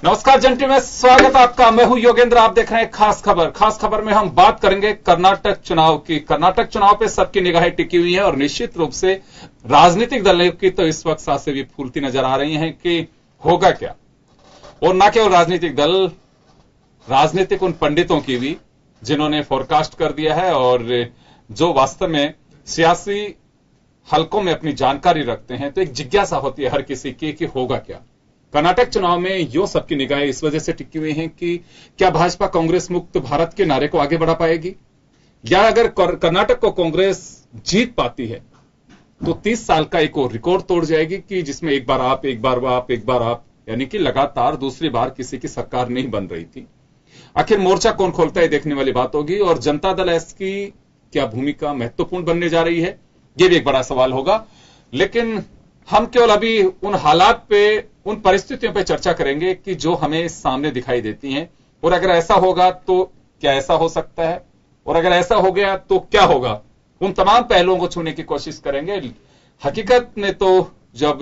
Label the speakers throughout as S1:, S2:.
S1: नमस्कार जंटी में स्वागत आपका। मैं हूं योगेंद्र। आप देख रहे हैं खास खबर। खास खबर में हम बात करेंगे कर्नाटक चुनाव की। कर्नाटक चुनाव पे सबकी निगाहें टिकी हुई हैं और निश्चित रूप से राजनीतिक दलों की तो इस वक्त सांसें भी फूलती नजर आ रही हैं कि होगा क्या। और न केवल राजनीतिक दल, राजनीतिक उन पंडितों की भी जिन्होंने फोरकास्ट कर दिया है और जो वास्तव में सियासी हलकों में अपनी जानकारी रखते हैं। तो एक जिज्ञासा होती है हर किसी की कि होगा क्या। कर्नाटक चुनाव में यो सबकी निगाहें इस वजह से टिकी हुई हैं कि क्या भाजपा कांग्रेस मुक्त भारत के नारे को आगे बढ़ा पाएगी, या अगर कर्नाटक को कांग्रेस जीत पाती है तो 30 साल का एक और रिकॉर्ड तोड़ जाएगी कि जिसमें एक बार आप, एक बार आप, एक बार आप, यानी कि लगातार दूसरी बार किसी की सरकार नहीं बन रही थी। आखिर मोर्चा कौन खोलता है, देखने वाली बात होगी। और जनता दल एस की क्या भूमिका महत्वपूर्ण बनने जा रही है, यह भी एक बड़ा सवाल होगा। लेकिन हम केवल अभी उन हालात पे, उन परिस्थितियों पे चर्चा करेंगे कि जो हमें सामने दिखाई देती हैं। और अगर ऐसा होगा तो क्या ऐसा हो सकता है, और अगर ऐसा हो गया तो क्या होगा, उन तमाम पहलुओं को छूने की कोशिश करेंगे। हकीकत में तो जब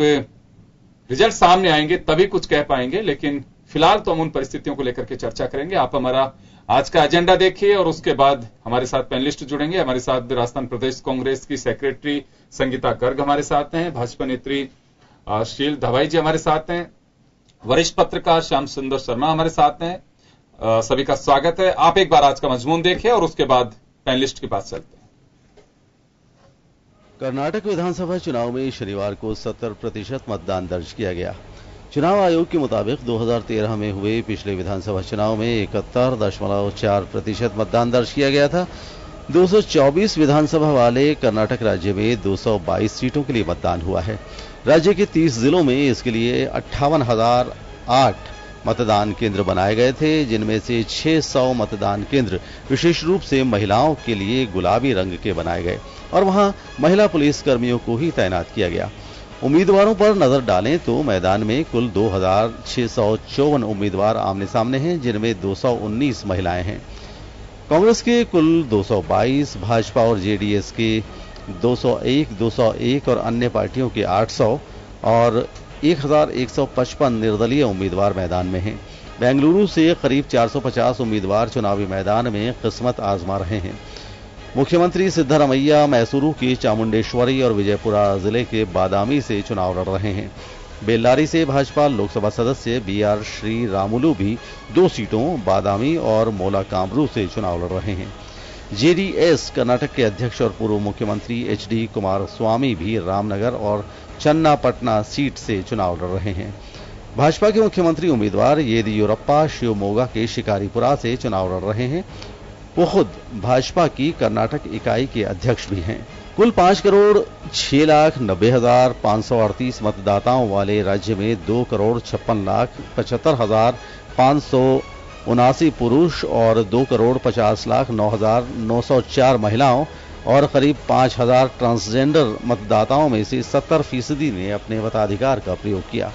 S1: रिजल्ट सामने आएंगे तभी कुछ कह पाएंगे, लेकिन फिलहाल तो हम उन परिस्थितियों को लेकर के चर्चा करेंगे। आप हमारा आज का एजेंडा देखिए और उसके बाद हमारे साथ पैनलिस्ट जुड़ेंगे। हमारे साथ राजस्थान प्रदेश कांग्रेस की सेक्रेटरी संगीता गर्ग हमारे साथ हैं, भाजपा नेत्री शील धवाई जी हमारे साथ हैं, वरिष्ठ पत्रकार श्याम सुंदर शर्मा हमारे साथ हैं। सभी का स्वागत है। आप एक बार आज का मजमून देखिए और उसके बाद पैनलिस्ट के पास चलते हैं।
S2: कर्नाटक विधानसभा चुनाव में शनिवार को 70% मतदान दर्ज किया गया। चुनाव आयोग के मुताबिक 2013 में हुए पिछले विधानसभा चुनाव में 71.4% मतदान दर्ज किया गया था। 224 विधानसभा वाले कर्नाटक राज्य में 222 सीटों के लिए मतदान हुआ है। राज्य के 30 जिलों में इसके लिए 58,008 मतदान केंद्र बनाए गए थे, जिनमें से 600 मतदान केंद्र विशेष रूप से महिलाओं के लिए गुलाबी रंग के बनाए गए और वहां महिला पुलिस कर्मियों को ही तैनात किया गया। उम्मीदवारों पर नजर डालें तो मैदान में कुल 2,654 उम्मीदवार आमने सामने हैं, जिनमें 219 महिलाएं हैं। कांग्रेस के कुल 222, भाजपा और जेडीएस के 201 और अन्य पार्टियों के 800 और 1,155 निर्दलीय उम्मीदवार मैदान में हैं। बेंगलुरु से करीब 450 उम्मीदवार चुनावी मैदान में किस्मत आजमा रहे हैं। मुख्यमंत्री सिद्धरामैया मैसूरू की चामुंडेश्वरी और विजयपुरा जिले के बादामी से चुनाव लड़ रहे हैं। बेल्लारी से भाजपा लोकसभा सदस्य बीआर श्री रामुलु भी 2 सीटों बादामी और मोलाकाम्ब्रू से चुनाव लड़ रहे हैं। जेडीएस कर्नाटक के अध्यक्ष और पूर्व मुख्यमंत्री एचडी कुमारस्वामी भी रामनगर और चन्नापटना सीट से चुनाव लड़ रहे हैं। भाजपा के मुख्यमंत्री उम्मीदवार येदियुरप्पा शिवमोगा के शिकारीपुरा से चुनाव लड़ रहे हैं। वो खुद भाजपा की कर्नाटक इकाई के अध्यक्छ भी हैं। कुल 5,90,90,538 मतदाताओं वाले राज्य में 2,56,75,579 पुरुष और 2,50,09,904 महिलाओं और करीब 5,000 ट्रांसजेंडर मतदाताओं में से 70% ने अपने मताधिकार का प्रयोग किया।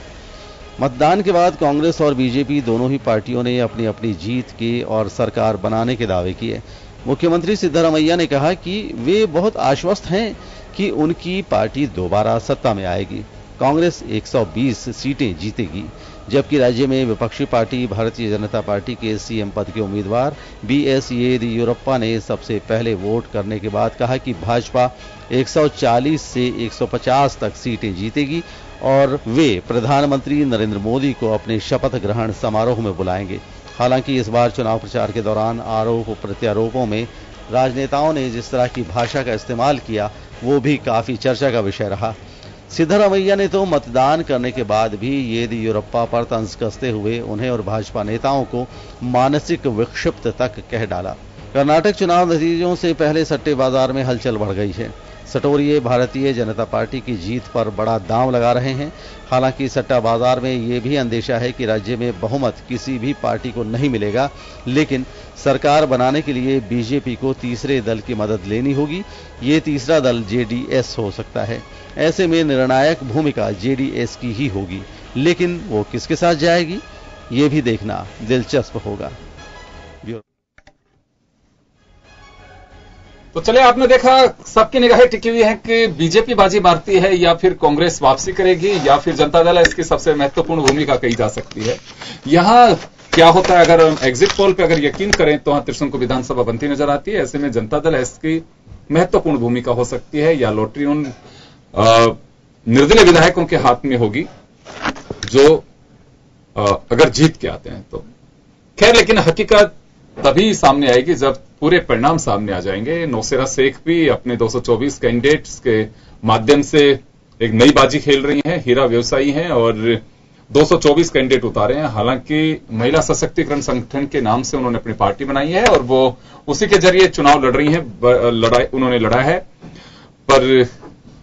S2: मतदान के बाद कांग्रेस और बीजेपी दोनों ही पार्टियों ने अपनी अपनी जीत के और सरकार बनाने के दावे किए। मुख्यमंत्री सिद्धरामैया ने कहा कि वे बहुत आश्वस्त हैं कि उनकी पार्टी दोबारा सत्ता में आएगी। कांग्रेस 120 सीटें जीतेगी, जबकि राज्य में विपक्षी पार्टी भारतीय जनता पार्टी के सीएम पद के उम्मीदवार बीएस येदियुरप्पा ने सबसे पहले वोट करने के बाद कहा कि भाजपा 140 से 150 तक सीटें जीतेगी और वे प्रधानमंत्री नरेंद्र मोदी को अपने शपथ ग्रहण समारोह में बुलाएंगे। हालांकि इस बार चुनाव प्रचार के दौरान आरोप प्रत्यारोपों में राजनेताओं ने जिस तरह की भाषा का इस्तेमाल किया वो भी काफी चर्चा का विषय रहा। सिद्धरामैया ने तो मतदान करने के बाद भी येदियुरप्पा पर तंज कसते हुए उन्हें और भाजपा नेताओं को मानसिक विक्षिप्त तक कह डाला। कर्नाटक चुनाव नतीजों से पहले सट्टे बाजार में हलचल बढ़ गई है। सटोरिये भारतीय जनता पार्टी की जीत पर बड़ा दांव लगा रहे हैं। हालांकि सट्टा बाजार में ये भी अंदेशा है कि राज्य में बहुमत किसी भी पार्टी को नहीं मिलेगा, लेकिन सरकार बनाने के लिए बीजेपी को तीसरे दल की मदद लेनी होगी। ये तीसरा दल जेडीएस हो सकता है। ऐसे में निर्णायक भूमिका जेडीएस की ही होगी, लेकिन वो किसके साथ जाएगी ये भी देखना दिलचस्प होगा।
S1: तो चले, आपने देखा सबकी निगाहें टिकी हुई है कि बीजेपी बाजी मारती है या फिर कांग्रेस वापसी करेगी या फिर जनता दल है, इसकी सबसे महत्वपूर्ण भूमिका कही जा सकती है। यहां क्या होता है, अगर हम एग्जिट पोल पे अगर यकीन करें तो वहां त्रिशंकु विधानसभा बनती नजर आती है। ऐसे में जनता दल है इसकी महत्वपूर्ण भूमिका हो सकती है या लॉटरी उन निर्दलीय विधायकों के हाथ में होगी जो अगर जीत के आते हैं तो। खैर, लेकिन हकीकत तभी सामने आएगी जब पूरे परिणाम सामने आ जाएंगे। नौसेरा शेख भी अपने 224 कैंडिडेट्स के माध्यम से एक नई बाजी खेल रही हैं, हीरा व्यवसायी हैं और 224 कैंडिडेट उतारे हैं। हालांकि महिला सशक्तिकरण संगठन के नाम से उन्होंने अपनी पार्टी बनाई है और वो उसी के जरिए चुनाव लड़ रही हैं, उन्होंने लड़ा है। पर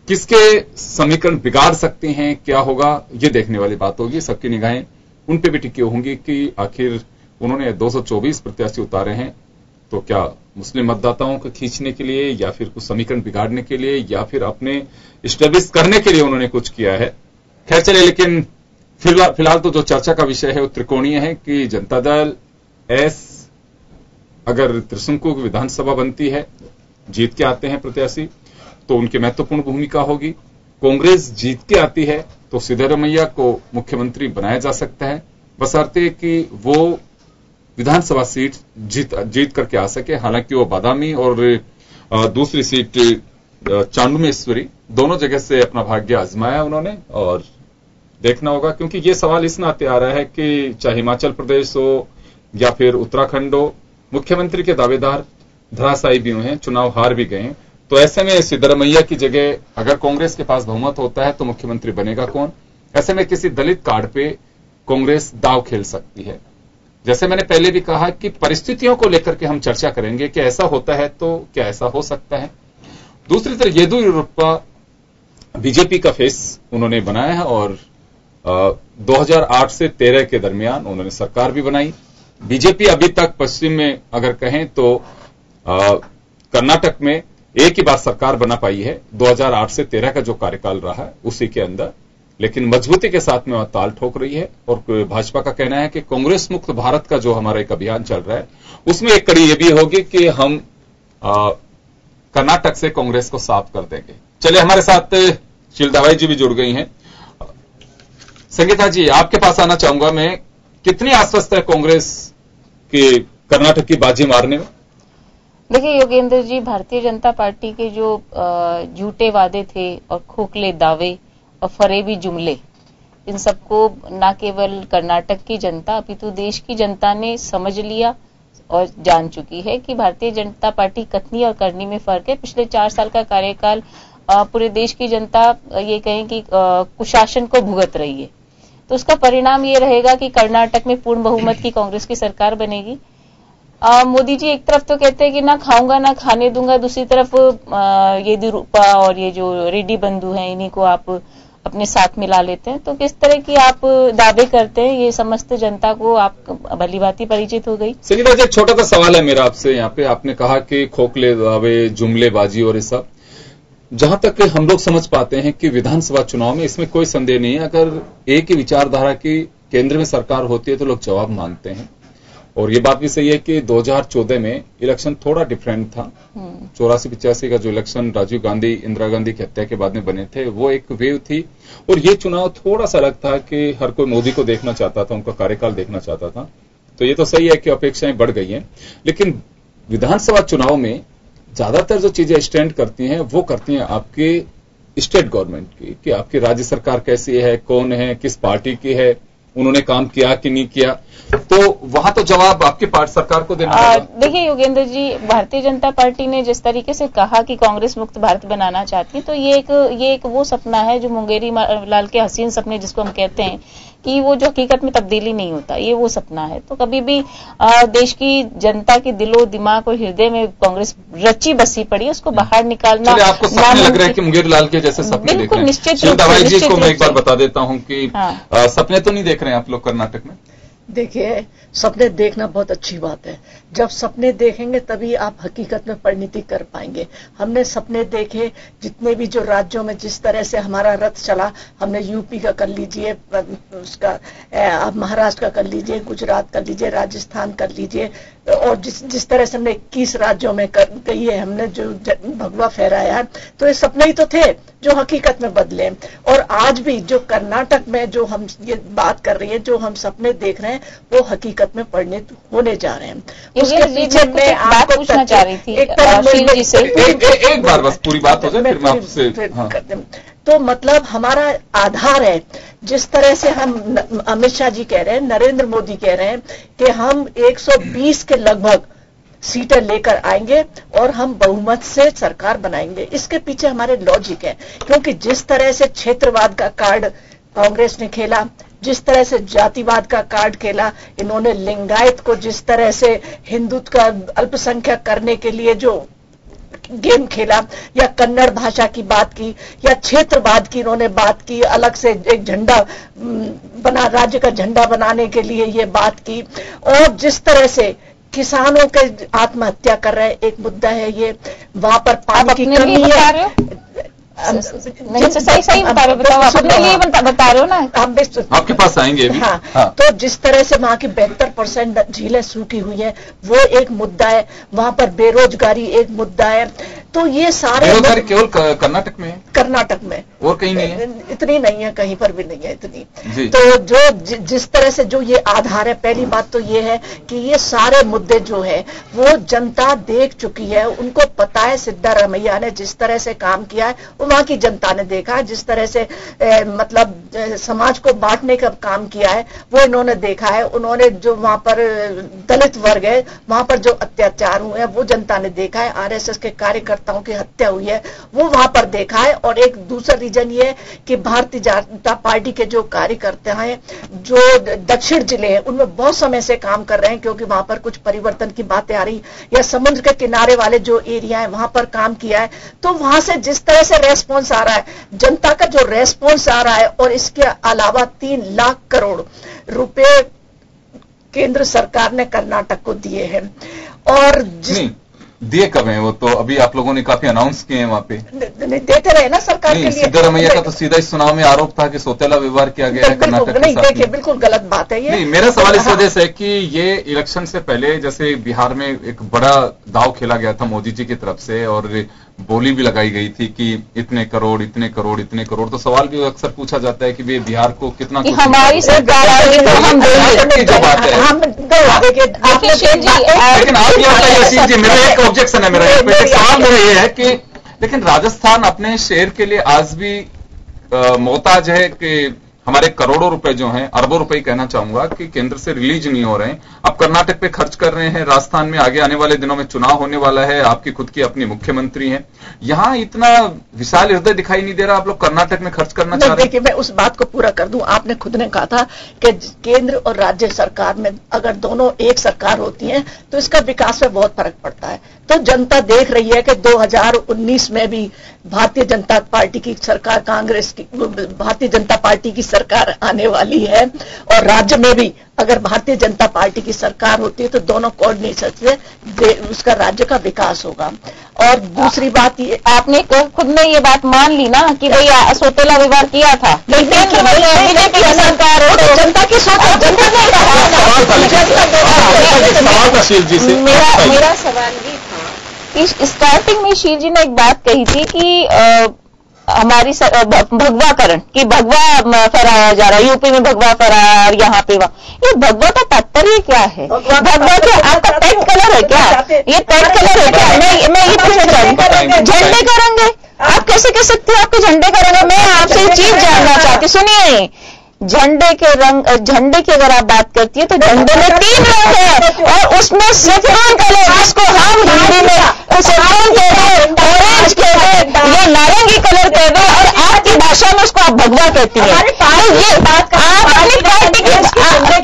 S1: किसके समीकरण बिगाड़ सकते हैं, क्या होगा, ये देखने वाली बात होगी। सबकी निगाहें उन पे भी टिकी होंगी कि आखिर उन्होंने 224 प्रत्याशी उतारे हैं तो क्या मुस्लिम मतदाताओं को खींचने के लिए या फिर कुछ समीकरण बिगाड़ने के लिए या फिर अपने स्टेब्लिश करने के लिए उन्होंने कुछ किया है। खैर चले, लेकिन फिलहाल तो जो चर्चा का विषय है वो त्रिकोणीय है कि जनता दल एस अगर त्रिशंकु विधानसभा बनती है, जीत के आते हैं प्रत्याशी, तो उनकी महत्वपूर्ण भूमिका होगी। कांग्रेस जीत के आती है तो सिद्धरामैया को मुख्यमंत्री बनाया जा सकता है, बशर्ते कि वो विधानसभा सीट जीत करके आ सके। हालांकि वो बादामी और दूसरी सीट चांदुमेश्वरी दोनों जगह से अपना भाग्य आजमाया उन्होंने और देखना होगा, क्योंकि ये सवाल इस नाते आ रहा है कि चाहे हिमाचल प्रदेश हो या फिर उत्तराखंड हो, मुख्यमंत्री के दावेदार धराशायी भी हुए हैं, चुनाव हार भी गए हैं। तो ऐसे में सिद्धरामैया की जगह अगर कांग्रेस के पास बहुमत होता है तो मुख्यमंत्री बनेगा कौन? ऐसे में किसी दलित कार्ड पे कांग्रेस दाव खेल सकती है। जैसे मैंने पहले भी कहा कि परिस्थितियों को लेकर के हम चर्चा करेंगे कि ऐसा होता है तो क्या ऐसा हो सकता है। दूसरी तरफ येदियुरप्पा बीजेपी का फेस उन्होंने बनाया है और 2008 से 13 के दरमियान उन्होंने सरकार भी बनाई। बीजेपी अभी तक पश्चिम में अगर कहें तो कर्नाटक में एक ही बार सरकार बना पाई है 2008 से 13 का जो कार्यकाल रहा है उसी के अंदर, लेकिन मजबूती के साथ में वह ताल ठोक रही है। और भाजपा का कहना है कि कांग्रेस मुक्त भारत का जो हमारा एक अभियान चल रहा है उसमें एक कड़ी यह भी होगी कि हम कर्नाटक से कांग्रेस को साफ कर देंगे। चलिए, हमारे साथ शीलदाबाई जी भी जुड़ गई हैं। संगीता जी, आपके पास आना चाहूंगा मैं, कितनी आश्वस्त है कांग्रेस की कर्नाटक की बाजी मारने में?
S3: देखिए योगेंद्र जी, भारतीय जनता पार्टी के जो झूठे वादे थे और खोखले दावे और फरेबी जुमले, इन सबको न केवल कर्नाटक की जनता अपितु देश की जनता ने समझ लिया और जान चुकी है कि भारतीय जनता पार्टी कथनी और करनी में फर्क है। पिछले 4 साल का कार्यकाल पूरे देश की जनता ये कहें कि कुशासन को भुगत रही है, तो उसका परिणाम ये रहेगा कि कर्नाटक में पूर्ण बहुमत की कांग्रेस की सरकार बनेगी। मोदी जी एक तरफ तो कहते हैं कि ना खाऊंगा ना खाने दूंगा, दूसरी तरफ येदियुरप्पा और ये जो रेड्डी बंधु हैं इन्हीं को आप अपने साथ मिला लेते हैं। तो किस तरह की आप दावे करते हैं, ये समस्त जनता को आप भली भांति परिचित हो गई।
S1: संगीता जी, एक छोटा सा सवाल है मेरा आपसे यहाँ पे। आपने कहा कि खोखले दावे, जुमलेबाजी और ये सब, जहां तक हम लोग समझ पाते हैं कि विधानसभा चुनाव में इसमें कोई संदेह नहीं है, अगर एक ही विचारधारा की केंद्र में सरकार होती है तो लोग जवाब मांगते हैं। और ये बात भी सही है कि 2014 में इलेक्शन थोड़ा डिफरेंट था। 84-85 का जो इलेक्शन राजीव गांधी, इंदिरा गांधी की हत्या के बाद में बने थे, वो एक वेव थी। और ये चुनाव थोड़ा सा अलग था कि हर कोई मोदी को देखना चाहता था, उनका कार्यकाल देखना चाहता था। तो ये तो सही है कि अपेक्षाएं बढ़ गई हैं, लेकिन विधानसभा चुनाव में ज्यादातर जो चीजें स्टैंड करती हैं वो करती हैं आपके स्टेट गवर्नमेंट की, कि आपकी राज्य सरकार कैसी है, कौन है, किस पार्टी की है, उन्होंने काम किया कि नहीं किया। तो वहां तो जवाब आपकी पार्टी सरकार को देना होगा।
S3: देखिए योगेंद्र जी, भारतीय जनता पार्टी ने जिस तरीके से कहा कि कांग्रेस मुक्त भारत बनाना चाहती है, तो ये एक वो सपना है जो मुंगेरी लाल के हसीन सपने जिसको हम कहते हैं कि वो जो हकीकत में तब्दीली नहीं होता, ये वो सपना है। तो कभी भी देश की जनता के दिलो दिमाग और हृदय में कांग्रेस रची बसी पड़ी है, उसको बाहर निकालना।
S1: आपको सपने लग रहा है कि मुंगेरी लाल के जैसे सपने देख रहे हैं?
S3: निश्चित
S1: दवाई जी को मैं एक बार बता देता हूं कि सपने तो नहीं देख रहे हैं आप लोग कर्नाटक में?
S4: देखिए, सपने देखना बहुत अच्छी बात है, जब सपने देखेंगे तभी आप हकीकत में परिणति कर पाएंगे। हमने सपने देखे, जितने भी जो राज्यों में जिस तरह से हमारा रथ चला, हमने यूपी का कर लीजिए, उसका आप महाराष्ट्र का कर लीजिए, गुजरात कर लीजिए, राजस्थान कर लीजिए, और जिस तरह से हमने 21 राज्यों में कही है, हमने जो भगवा फहराया है, तो ये सपने ही तो थे जो हकीकत में बदले। और आज भी जो कर्नाटक में जो हम ये बात कर रही है, जो हम सपने देख रहे हैं, वो हकीकत में परिणत होने जा रहे हैं। उसके पीछे मैं आपको
S3: पूछना चाह रही थी
S1: एक बार बस पूरी बात हो जाए फिर मैं आपसे
S4: तो मतलब हमारा आधार है, जिस तरह से हम अमित शाह जी कह रहे हैं, नरेंद्र मोदी कह रहे हैं कि हम 120 के लगभग सीटें लेकर आएंगे और हम बहुमत से सरकार बनाएंगे। इसके पीछे हमारे लॉजिक है, क्योंकि जिस तरह से क्षेत्रवाद का कार्ड कांग्रेस ने खेला, जिस तरह से जातिवाद का कार्ड खेला, इन्होंने लिंगायत को जिस तरह से हिंदुत्व का अल्पसंख्यक करने के लिए जो गेम खेला, या कन्नड़ भाषा की बात की, या क्षेत्रवाद की इन्होंने बात की, अलग से एक झंडा बना, राज्य का झंडा बनाने के लिए ये बात की, और जिस तरह से किसानों के आत्महत्या कर रहे हैं, एक मुद्दा है ये, वहां पर पानी की कमी है।
S3: नहीं सही बता रहे हो, अपने लिए बता रहे हो ना,
S1: आपके पास आएंगे अभी।
S4: हाँ। तो जिस तरह से वहां की 72% झीलें सूखी हुई हैं, वो एक मुद्दा है। वहां पर बेरोजगारी एक मुद्दा है। तो ये सारे
S1: बेरोजगारी केवल कर्नाटक में है?
S4: कर्नाटक में,
S1: और कहीं नहीं है?
S4: इतनी नहीं है, कहीं पर भी नहीं है इतनी। तो जो जिस तरह से जो ये आधार है, पहली बात तो ये है कि ये सारे मुद्दे जो है वो जनता देख चुकी है, उनको पता है। सिद्धारमैया ने जिस तरह से काम किया है वो वहां की जनता ने देखा है, जिस तरह से मतलब समाज को बांटने का काम किया है वो इन्होंने देखा है। उन्होंने जो वहां पर दलित वर्ग है, वहां पर जो अत्याचार हुए हैं वो जनता ने देखा है। आरएसएस के कार्यकर्ताओं की हत्या हुई है वो वहां पर देखा है। और एक दूसरा रीजन ये है कि भारतीय जनता पार्टी के जो कार्यकर्ता हैं, जो दक्षिण जिले हैं, उनमें बहुत समय से काम कर रहे हैं, क्योंकि वहां पर कुछ परिवर्तन की बातें आ रही, या समुद्र के किनारे वाले जो एरिया है वहां पर काम किया है। तो वहां से जिस तरह से रेस्पॉन्स आ रहा है, जनता का जो रेस्पॉन्स आ रहा है, और इसके अलावा 3 लाख करोड़ रुपए केंद्र सरकार ने कर्नाटक को दिए हैं। और
S1: दिए कब हैं? वो तो अभी आप लोगों ने काफी अनाउंस किए हैं वहां पे।
S4: नहीं देते रहे ना सरकार के लिए।
S1: सिद्धारमैया का तो सीधा इस चुनाव में आरोप था कि सौतेला व्यवहार किया गया है कर्नाटक के साथ।
S4: देखिए बिल्कुल गलत बात है ये।
S1: नहीं, मेरा सवाल इस वजह से है कि ये इलेक्शन से पहले जैसे बिहार में एक बड़ा दाव खेला गया था मोदी जी की तरफ से, और बोली भी लगाई गई थी कि इतने करोड़ इतने करोड़ इतने करोड़। तो सवाल भी अक्सर पूछा जाता है कि वे बिहार को कितना
S3: हमारी सरकार आएगी तो हम
S1: की जो बात है। लेकिन आप ये जी, मेरा एक ऑब्जेक्शन है, मेरा सवाल मेरा ये है कि लेकिन राजस्थान अपने शेयर के लिए आज भी मोहताज है कि हमारे करोड़ों रुपए जो हैं, अरबों रुपए कहना चाहूंगा, कि केंद्र से रिलीज नहीं हो रहे हैं। अब कर्नाटक पे खर्च कर रहे हैं, राजस्थान में आगे आने वाले दिनों में चुनाव होने वाला है, आपकी खुद की अपनी मुख्यमंत्री हैं, यहां इतना विशाल हृदय दिखाई नहीं दे रहा, आप लोग कर्नाटक में खर्च करना चाह रहे हैं।
S4: देखिए मैं उस बात को पूरा कर दूं, आपने खुद ने कहा था कि केंद्र और राज्य सरकार में अगर दोनों एक सरकार होती है तो इसका विकास में बहुत फर्क पड़ता है। तो जनता देख रही है कि 2019 में भी भारतीय जनता पार्टी की सरकार, कांग्रेस की, भारतीय जनता पार्टी की सरकार आने वाली है, और राज्य में भी अगर भारतीय जनता पार्टी की सरकार होती है तो दोनों कोऑर्डिनेशन से उसका राज्य का विकास होगा। और दूसरी बात ये,
S3: आपने खुद ने ये बात मान ली ना कि भाई सौतेला व्यवहार किया था, बीजेपी की सरकार हो तो जनता की सोच, जनता ने मेरा सवाल ये था कि स्टार्टिंग में शील जी ने एक बात कही थी कि हमारी भगवाकरण कि भगवा फहराया जा रहा है, यूपी में भगवा फहराया और यहाँ पे ये भगवा का तात्पर्य क्या है? भगवा क्या आपका पेट कलर है क्या? ये पेट कलर है क्या? मैं ये पूछना चाहूंगी, झंडे का रंग है? आप कैसे कह सकते हो आपके झंडे का रंग है? मैं आपसे ये चीज जानना चाहती, सुनिए, झंडे के रंग, झंडे की अगर आप बात करती है तो झंडे में 3 रंग है, और उसमें सैफ्रॉन कलर, जिसको हम हिंदी में सैफ्रॉन कहते हैं, ऑरेंज कहते हैं, या नारंगी कलर कहते हैं, और आपकी भाषा में उसको आप भगवा कहती है। तो ये बात आप अपनी पार्टी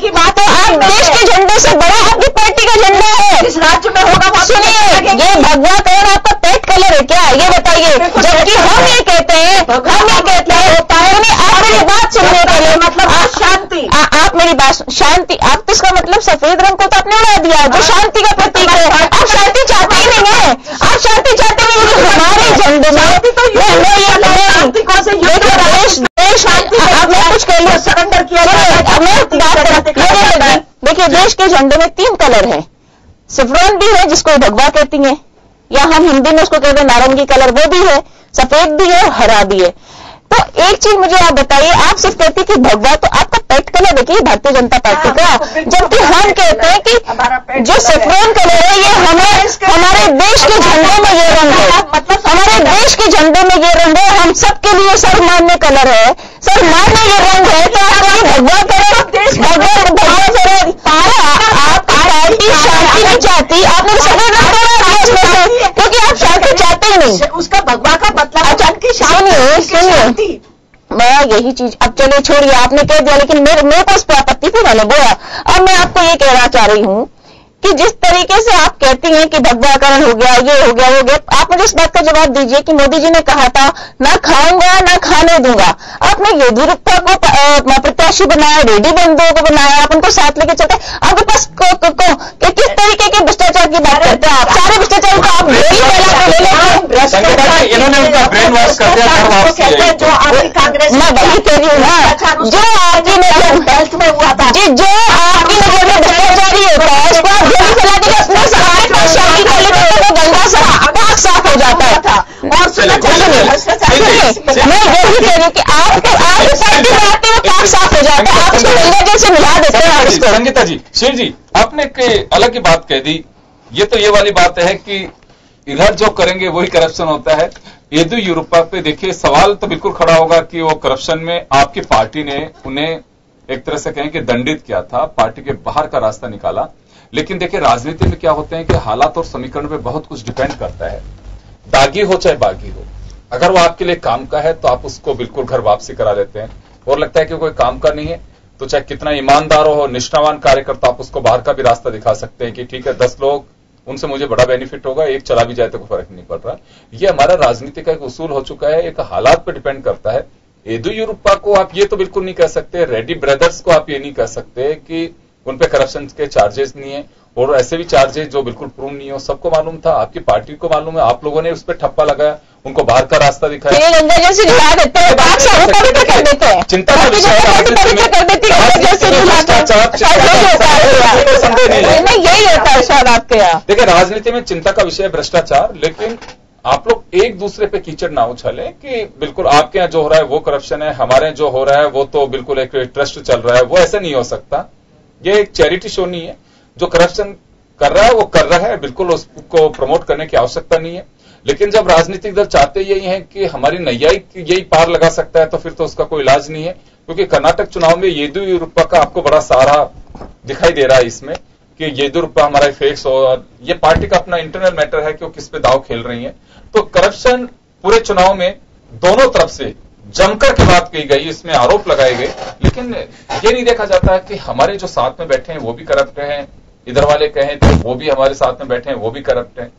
S3: की बात है, आप देश के झंडे से बड़ा आपकी पार्टी का झंडा है, इस राज्य में होगा। सुनिए, ये भगवा कलर आपका पेट कलर है क्या? ये बताइए। जबकि हम ये कहते हैं, आप मेरी बात सुनने के लिए, मतलब शांति, आप आप मेरी बात, शांति, आप तो इसका मतलब सफेद रंग को तो आपने उड़ा दिया जो शांति का प्रतीक है। आप शांति चाहते ही नहीं है, आप शांति चाहते नहीं है। हमारे झंडे में कुछ कह लो, सरेंडर किया, देखिए देश के झंडे में 3 कलर है, सफरोन भी है जिसको भगवा कहती हैं, या हम हिंदी में उसको कहते हैं नारंगी कलर, वो भी है, सफेद भी है और हरा भी है। तो एक चीज मुझे आप बताइए, आप सिर्फ कहते हैं कि भगवा, तो आपका पेट कलर देखिए भारतीय जनता पार्टी का, जबकि हम कहते हैं कि जो सफरोन कलर है ये हमारे देश के झंडे में ये रंग है, हमारे देश के झंडे में ये रंग है, हम सबके लिए सर्वमान्य कलर है, सर्वमान्य ये रंग है। तो आप भगवा कलर, भगवा कलर, आपकी पार्टी शांति नहीं चाहती, आपने सफेद रंग क्योंकि आप शांति चाहते ही नहीं।
S4: उसका भगवा का मतलब
S3: सुनिए, मैं यही चीज, अब चलिए छोड़िए, आपने कह दिया, लेकिन मेरे को उस पर आपत्ति थी, मैंने बोला। अब मैं आपको ये कहना चाह रही हूँ कि जिस तरीके से आप कहती हैं कि भगवाकरण हो गया, ये हो गया, वो गया, आप मुझे इस बात का जवाब दीजिए कि मोदी जी ने कहा था ना खाऊंगा ना खाने दूंगा, आपने येदियुरप्पा को प्रत्याशी बनाया, रेड्डी बंधुओं को बनाया, आप उनको साथ लेके चलते, आपके पास किस तरीके के भ्रष्टाचार की बात करते हैं आप? सारे भ्रष्टाचार को आप
S1: इन्होंने उनका ब्रेन वॉश कर दिया,
S4: जो आपकी कांग्रेस,
S3: मैं वही कह रही हूँ ना, जो आपकी नजर बेल्ट में हुआ था, जो आपकी नजर में भ्रष्टाचारी होता है उसको आप गोली चला के अपने सहारे पर शादी कर लेते तो गंगा साफ हो जाता है। और मैं यही कह रही हूँ कि आपके पार्टी में आते हुए पाक साफ हो जाता है, आप उसको गंगा जल से मिला देते हैं।
S1: संगीता जी, शिव जी, आपने अलग ही बात कह दी। ये तो ये वाली बात है कि इधर जो करेंगे वही करप्शन होता है। येदियुरप्पा पे देखिए सवाल तो बिल्कुल खड़ा होगा कि वो करप्शन में आपकी पार्टी ने उन्हें एक तरह से कहें कि दंडित किया था, पार्टी के बाहर का रास्ता निकाला। लेकिन देखिए राजनीति में क्या होते हैं कि हालात और समीकरण पे बहुत कुछ डिपेंड करता है। दागी हो चाहे बागी हो, अगर वो आपके लिए काम का है तो आप उसको बिल्कुल घर वापसी करा देते हैं, और लगता है कि कोई काम का नहीं है तो चाहे कितना ईमानदार हो, निष्ठावान कार्यकर्ता, आप उसको बाहर का भी रास्ता दिखा सकते हैं कि ठीक है 10 लोग उनसे मुझे बड़ा बेनिफिट होगा, एक चला भी जाए तो कोई फर्क नहीं पड़ रहा। ये हमारा राजनीति का एक उसूल हो चुका है, एक हालात पर डिपेंड करता है। येदियुरप्पा को आप ये तो बिल्कुल नहीं कह सकते, रेड्डी ब्रदर्स को आप ये नहीं कह सकते कि उनपे करप्शन के चार्जेस नहीं है, और ऐसे भी चार्जेस जो बिल्कुल प्रूव नहीं हो, सबको मालूम था, आपकी पार्टी को मालूम है, आप लोगों ने उस पर ठप्पा लगाया, उनको बाहर का रास्ता दिखाया, चिंता का विषय देखिए राजनीति में चिंता का विषय भ्रष्टाचार। लेकिन आप लोग एक दूसरे पे कीचड़ ना उछालें कि बिल्कुल आपके यहाँ जो हो रहा है वो करप्शन है, हमारे जो हो रहा है वो तो बिल्कुल एक ट्रस्ट चल रहा है, वो ऐसा नहीं हो सकता। ये एक चैरिटी शो नहीं है, जो करप्शन कर रहा है वो कर रहा है, बिल्कुल उसको प्रमोट करने की आवश्यकता नहीं है। लेकिन जब राजनीतिक दल चाहते यही है कि हमारी नैयायिक यही पार लगा सकता है तो फिर तो उसका कोई इलाज नहीं है, क्योंकि कर्नाटक चुनाव में येदियुरप्पा का आपको बड़ा सहारा दिखाई दे रहा है इसमें कि येदियुरप्पा हमारा फेस हो, और ये पार्टी का अपना इंटरनल मैटर है कि वो किस पे दाव खेल रही है। तो करप्शन पूरे चुनाव में दोनों तरफ से जमकर की बात कही गई, इसमें आरोप लगाए गए, लेकिन ये नहीं देखा जाता है कि हमारे जो साथ में बैठे हैं वो भी करप्ट हैं, इधर वाले कहें तो वो भी हमारे साथ में बैठे हैं वो भी करप्ट हैं।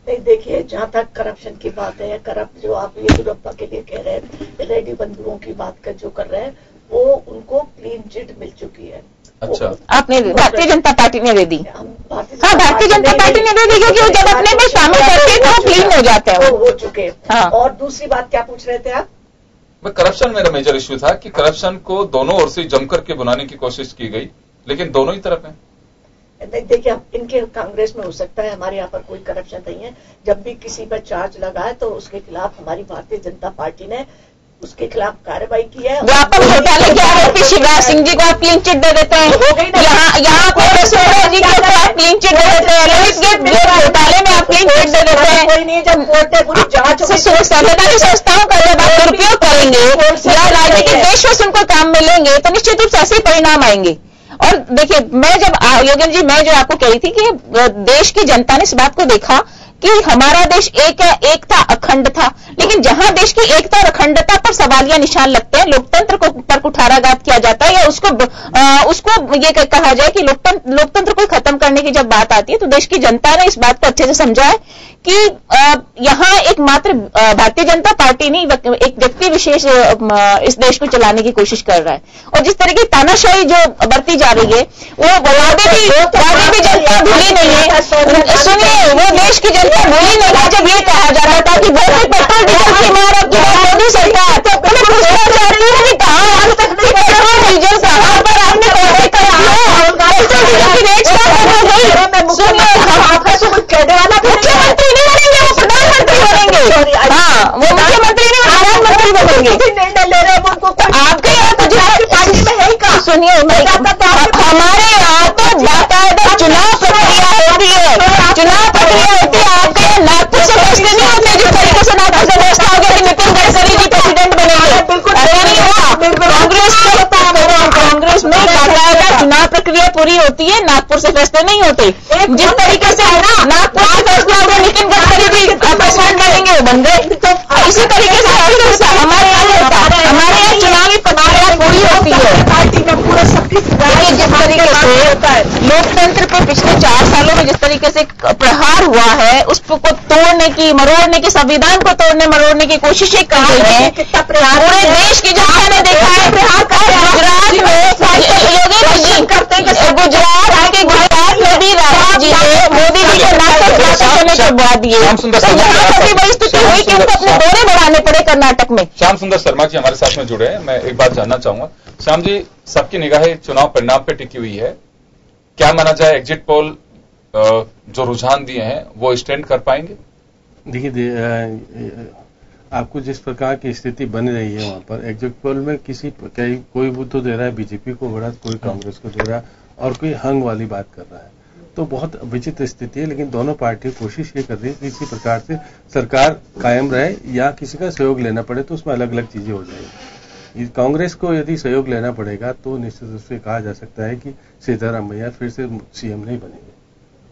S4: नहीं देखिए, जहां तक करप्शन की बात है, करप्ट जो आप येदियुरप्पा के लिए कह रहे हैं, रेड्डी बंधुओं की बात कर जो कर रहे हैं, वो उनको क्लीन चिट मिल चुकी है।
S1: अच्छा,
S3: आपने भारतीय जनता पार्टी ने दे दी?
S4: हाँ,
S3: भारतीय जनता पार्टी ने दे दी, क्योंकि वो जब अपने में शामिल करते हैं तो वो क्लीन हो जाते हैं,
S4: हो चुके।
S3: हाँ।
S4: और दूसरी बात क्या पूछ रहे थे आप?
S1: करप्शन मेरा मेजर इश्यू था कि करप्शन को दोनों ओर से जमकर के बुलाने की कोशिश की गई, लेकिन दोनों ही तरफ है।
S4: देखिए, इनके कांग्रेस में हो सकता है, हमारे यहाँ पर कोई करप्शन नहीं है। जब भी किसी पर चार्ज लगा है तो उसके खिलाफ हमारी भारतीय जनता पार्टी ने उसके खिलाफ कार्रवाई की है।
S3: व्यापक घोटाले के आरोपी शिवराज सिंह जी को आप क्लीन चिट दे देते हैं, यहाँ पर वसुंधरा जी को आप क्लीन चिट दे देते हैं, ललित गेट घोटाले में आप क्लीन चिट दे देते हैं।
S4: कोई नहीं, जब कोर्ट पूरी जांच
S3: संवैधानिक संस्थाओं का जब आप दुरुपयोग करेंगे या राजनीतिक देश में उनको काम मिलेंगे तो निश्चित रूप से ऐसे परिणाम आएंगे। और देखिए, मैं जब योगेंद्र जी, मैं जो आपको कह रही थी कि देश की जनता ने इस बात को देखा कि हमारा देश एक है, एक था, अखंड था, लेकिन जहां देश की एकता और अखंडता पर सवालिया निशान लगते हैं, लोकतंत्र को पर कुठाराघात किया जाता है, या उसको ये कहा जाए कि लोकतंत्र को खत्म करने की जब बात आती है, तो देश की जनता ने इस बात को अच्छे से समझा है कि यहां एक मात्र भारतीय जनता पार्टी नहीं, एक व्यक्ति विशेष इस देश को चलाने की कोशिश कर रहा है। और जिस तरह की तानाशाही जो बरती जा रही है, वो वादे भी जनता भूली नहीं है। सुनिए, वो देश की जनता भूली नहीं है जब ये कहा जा रहा था कि पेट्रोल डीजल की मार अब मोदी सरकार पूछना चाहती है कि कहां पेट्रोल डीजल कहां पर आपने पेट्रोल डीजल की रेट मुख्यमंत्री नहीं बनेंगे, वो प्रधानमंत्री बनेंगे। हाँ, वो मुख्यमंत्री नहीं प्रधानमंत्री बनेंगे। निर्णय ले रहे हैं उनको, आपके यहाँ तो आपकी पार्टी में है ही कहा। सुनिए, हमारे यहाँ तो बाकायदा चुनाव प्रक्रिया होती है, चुनाव प्रक्रिया होती है। आपके यहाँ नागपुर से फैसले नहीं होते जिस तरीके से नागपुर से फैसला हो गया कि नितिन गडकरी जी प्रेसिडेंट बनेंगे। कांग्रेस में बाकायदा चुनाव प्रक्रिया पूरी होती है, नागपुर से फैसले नहीं होते। जिस तरीके से है ना, नागपुर से फैसला हो गया नितिन गडकरी जी प्रेसिडेंट बनेंगे, वो बन गए। इसी तरीके से हमारे यहाँ चुनावी प्रक्रिया पूरी होती है पार्टी में पूरा सबकी। जिस तरीके से लोकतंत्र पर पिछले 4 सालों में जिस तरीके से प्रहार हुआ है, उसको तोड़ने की, मरोड़ने की, संविधान को तोड़ने मरोड़ने की कोशिशें कर रही है पूरे देश की जनता ने देखा है। गुजरात में भी राहुल जी ने मोदी जी को नाटक करवा दिए, तो यहाँ पर भी वही स्थिति हुई कि उनको अपने दौरे बढ़ाने पड़े कर्नाटक में।
S1: श्याम सुंदर शर्मा जी हमारे साथ में जुड़े हैं। मैं एक बात जानना चाहूंगा श्याम जी, सबकी निगाहें चुनाव परिणाम पे टिकी हुई है, क्या माना जाए एग्जिट पोल जो रुझान दिए हैं वो स्टैंड कर पाएंगे?
S5: देखिए, आपको जिस प्रकार की स्थिति बन रही है वहां पर एग्जिट पोल में कोई वो तो दे रहा है बीजेपी को बढ़ा, कोई कांग्रेस को दे रहा है और कोई हंग वाली बात कर रहा है, तो बहुत विचित्र स्थिति है। लेकिन दोनों पार्टी कोशिश ये कर रही है कि किसी प्रकार से सरकार कायम रहे या किसी का सहयोग लेना पड़े, तो उसमें अलग अलग चीजें हो जाएगी। कांग्रेस को यदि सहयोग लेना पड़ेगा तो निश्चित रूप से कहा जा सकता है कि सिद्धारामैया फिर से सीएम नहीं बनेंगे,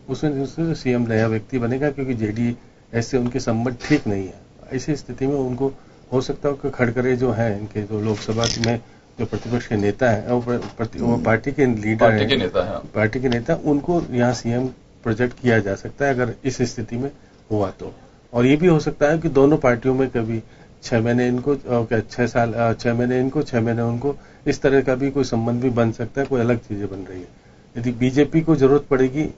S5: उसमें सीएम नया व्यक्ति बनेगा, क्योंकि जेडीएस से उनके संबंध ठीक नहीं है। ऐसी स्थिति में उनको हो सकता है कि खड़गरे जो हैं, इनके जो लोकसभा में जो प्रतिपक्ष के नेता हैं, वो पार्टी के लीडर हैं, पार्टी के नेता, उनको यहाँ सीएम प्रोजेक्ट किया जा सकता है अगर इस स्थिति में हुआ तो। और ये भी हो सकता है कि दोनों पार्टियों में कभी 6 महीने इनको 6 महीने इनको 6 महीने उनको, इस तरह का भी कोई संबंध भी बन सकता है, कोई अलग चीजें बन रही है। यदि बीजेपी को जरूरत पड़ेगी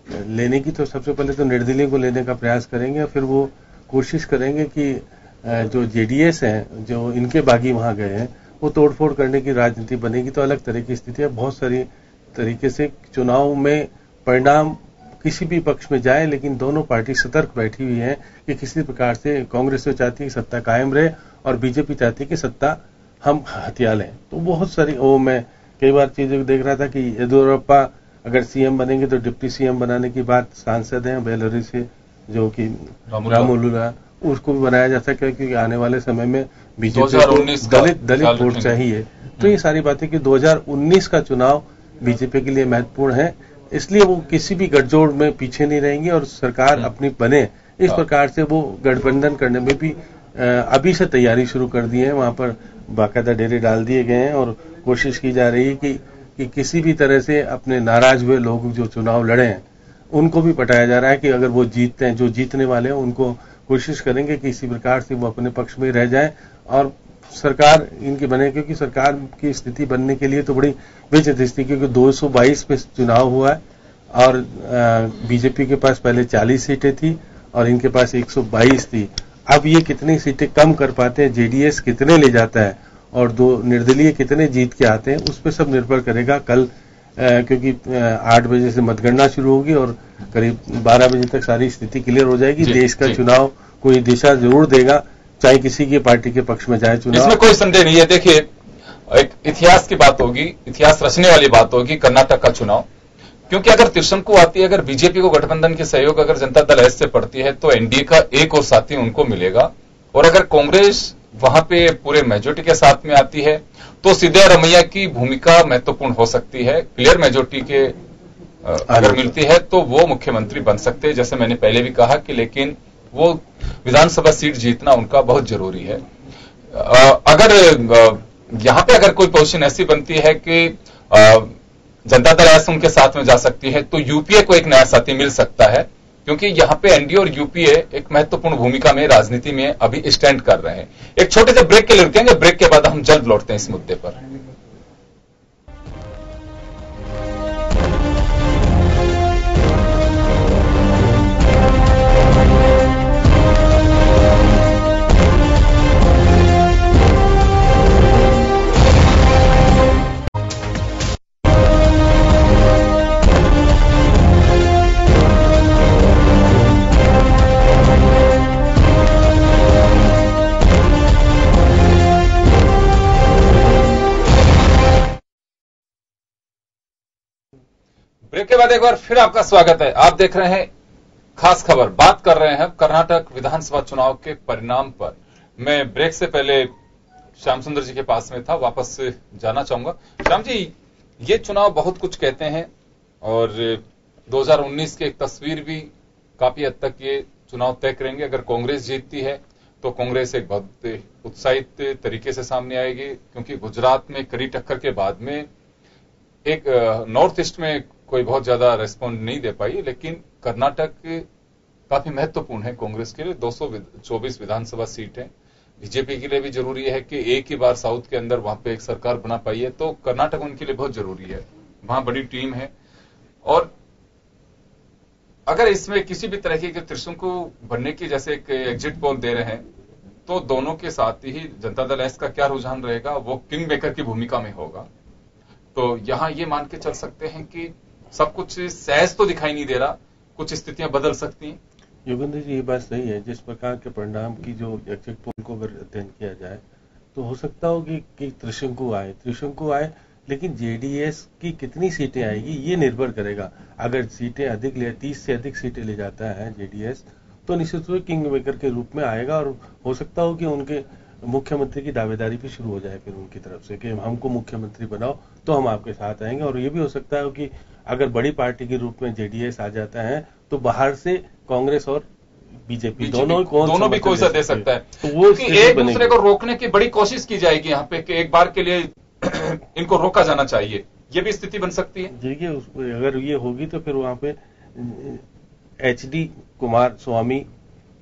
S5: लेने की, तो सबसे पहले तो निर्दलीय को लेने का प्रयास करेंगे, फिर वो कोशिश करेंगे कि जो जेडीएस हैं, जो इनके बागी वहां गए हैं, वो तोड़फोड़ करने की राजनीति बनेगी, तो अलग तरह की स्थिति है। बहुत सारी तरीके से चुनाव में परिणाम किसी भी पक्ष में जाए, लेकिन दोनों पार्टी सतर्क बैठी हुई है कि किसी प्रकार से कांग्रेस तो चाहती है कि सत्ता कायम रहे और बीजेपी चाहती है कि सत्ता हम हथिया लें। तो बहुत सारी मैं कई बार चीजें देख रहा था कि येदियुरप्पा अगर सीएम बनेंगे तो डिप्टी सीएम बनाने की बात सांसद हैं बेलहरी से, जो कि रामुलुला, उसको भी बनाया जा सकता है, क्योंकि आने वाले समय में बीजेपी को दलित वोट चाहिए। तो ये सारी बातें कि 2019 का चुनाव बीजेपी के लिए महत्वपूर्ण है, इसलिए वो किसी भी गठजोड़ में पीछे नहीं रहेंगे और सरकार अपनी बने, इस प्रकार से वो गठबंधन करने में भी अभी से तैयारी शुरू कर दी है। वहां पर बाकायदा डेरे डाल दिए गए हैं और कोशिश की जा रही है कि किसी भी तरह से अपने नाराज हुए लोग जो चुनाव लड़े हैं उनको भी पटाया जा रहा है कि अगर वो जीतते हैं, जो जीतने वाले हैं उनको कोशिश करेंगे कि इसी प्रकार से वो अपने पक्ष में रह जाए और सरकार इनकी बने, क्योंकि सरकार की स्थिति बनने के लिए तो बड़ी विचित्र स्थिति, क्योंकि 222 में चुनाव हुआ है और बीजेपी के पास पहले 40 सीटें थी और इनके पास 122 थी। अब ये कितनी सीटें कम कर पाते हैं, जेडीएस कितने ले जाता है और 2 निर्दलीय कितने जीत के आते हैं, उस पर सब निर्भर करेगा कल, क्योंकि 8 बजे से मतगणना शुरू होगी और करीब 12 बजे तक सारी स्थिति क्लियर हो जाएगी। देश का चुनाव कोई दिशा जरूर देगा, चाहे किसी की पार्टी के पक्ष में जाए चुनाव,
S1: इसमें कोई संदेह नहीं है। देखिए, एक इतिहास की बात होगी, इतिहास रचने वाली बात होगी कर्नाटक का चुनाव, क्योंकि अगर त्रिशंकु आती है, अगर बीजेपी को गठबंधन के सहयोग अगर जनता दल एस से पड़ती है तो एनडीए का एक और साथी उनको मिलेगा, और अगर कांग्रेस वहां पे पूरे मेजोरिटी के साथ में आती है तो सिद्धारमैया की भूमिका महत्वपूर्ण हो सकती है। क्लियर मेजोरिटी के अगर मिलती है तो वो मुख्यमंत्री बन सकते हैं, जैसे मैंने पहले भी कहा कि, लेकिन वो विधानसभा सीट जीतना उनका बहुत जरूरी है। अगर यहां पे अगर कोई पोजीशन ऐसी बनती है कि जनता दल एस उनके साथ में जा सकती है, तो यूपीए को एक नया साथी मिल सकता है, क्योंकि यहां पे एनडीए और यूपीए एक महत्वपूर्ण भूमिका में राजनीति में अभी स्टैंड कर रहे हैं। एक छोटे से ब्रेक के लिए रुकेंगे, ब्रेक के बाद हम जल्द लौटते हैं इस मुद्दे पर। ब्रेक के बाद एक बार फिर आपका स्वागत है। आप देख रहे हैं खास खबर, बात कर रहे हैं कर्नाटक विधानसभा चुनाव के परिणाम पर। मैं ब्रेक से पहले श्याम सुंदर जी के पास में था, वापस जाना चाहूंगा। श्याम जी, ये चुनाव बहुत कुछ कहते हैं और 2019 की एक तस्वीर भी काफी हद तक ये चुनाव तय करेंगे। अगर कांग्रेस जीतती है तो कांग्रेस एक बहुत उत्साहित तरीके से सामने आएगी, क्योंकि गुजरात में कड़ी टक्कर के बाद में एक नॉर्थ ईस्ट में कोई बहुत ज्यादा रेस्पॉन्ड नहीं दे पाई, लेकिन कर्नाटक काफी महत्वपूर्ण है कांग्रेस के लिए। 224 विधानसभा सीट है, बीजेपी के लिए भी जरूरी है कि एक ही बार साउथ के अंदर वहां पे एक सरकार बना पाई है, तो कर्नाटक उनके लिए बहुत जरूरी है। वहां बड़ी टीम है और अगर इसमें किसी भी तरह के त्रिशंकु बनने की जैसे एक एग्जिट पोल दे रहे हैं, तो दोनों के साथ ही जनता दल एस का क्या रुझान रहेगा, वो किंग मेकर की भूमिका में होगा। तो यहां ये मान के चल सकते हैं कि सब कुछ सहज तो दिखाई नहीं दे रहा, कुछ स्थितियां बदल सकती हैं।
S5: योगेंद्र जी, ये बात सही है। जिस प्रकार के परिणाम की जो एग्जिट पोल को अगर अध्ययन किया जाए तो हो सकता हो कि त्रिशंकु आए, लेकिन जेडीएस की कितनी सीटें आएगी ये निर्भर करेगा। अगर सीटें अधिक 30 से अधिक सीटें ले जाता है जेडीएस, तो निश्चित रूप से किंग मेकर के रूप में आएगा और हो सकता हो कि उनके मुख्यमंत्री की दावेदारी भी शुरू हो जाए फिर उनकी तरफ से कि हमको मुख्यमंत्री बनाओ तो हम आपके साथ आएंगे। और ये भी हो सकता है कि अगर बड़ी पार्टी के रूप में जेडीएस आ जाता है तो बाहर से कांग्रेस और बीजेपी दोनों भी कोई सा दे सकता है,
S1: तो वो एक दूसरे को रोकने की बड़ी कोशिश की जाएगी यहाँ पे कि एक बार के लिए इनको रोका जाना चाहिए, ये भी स्थिति बन सकती है।
S5: देखिए, अगर ये होगी तो फिर वहां पे एचडी कुमार स्वामी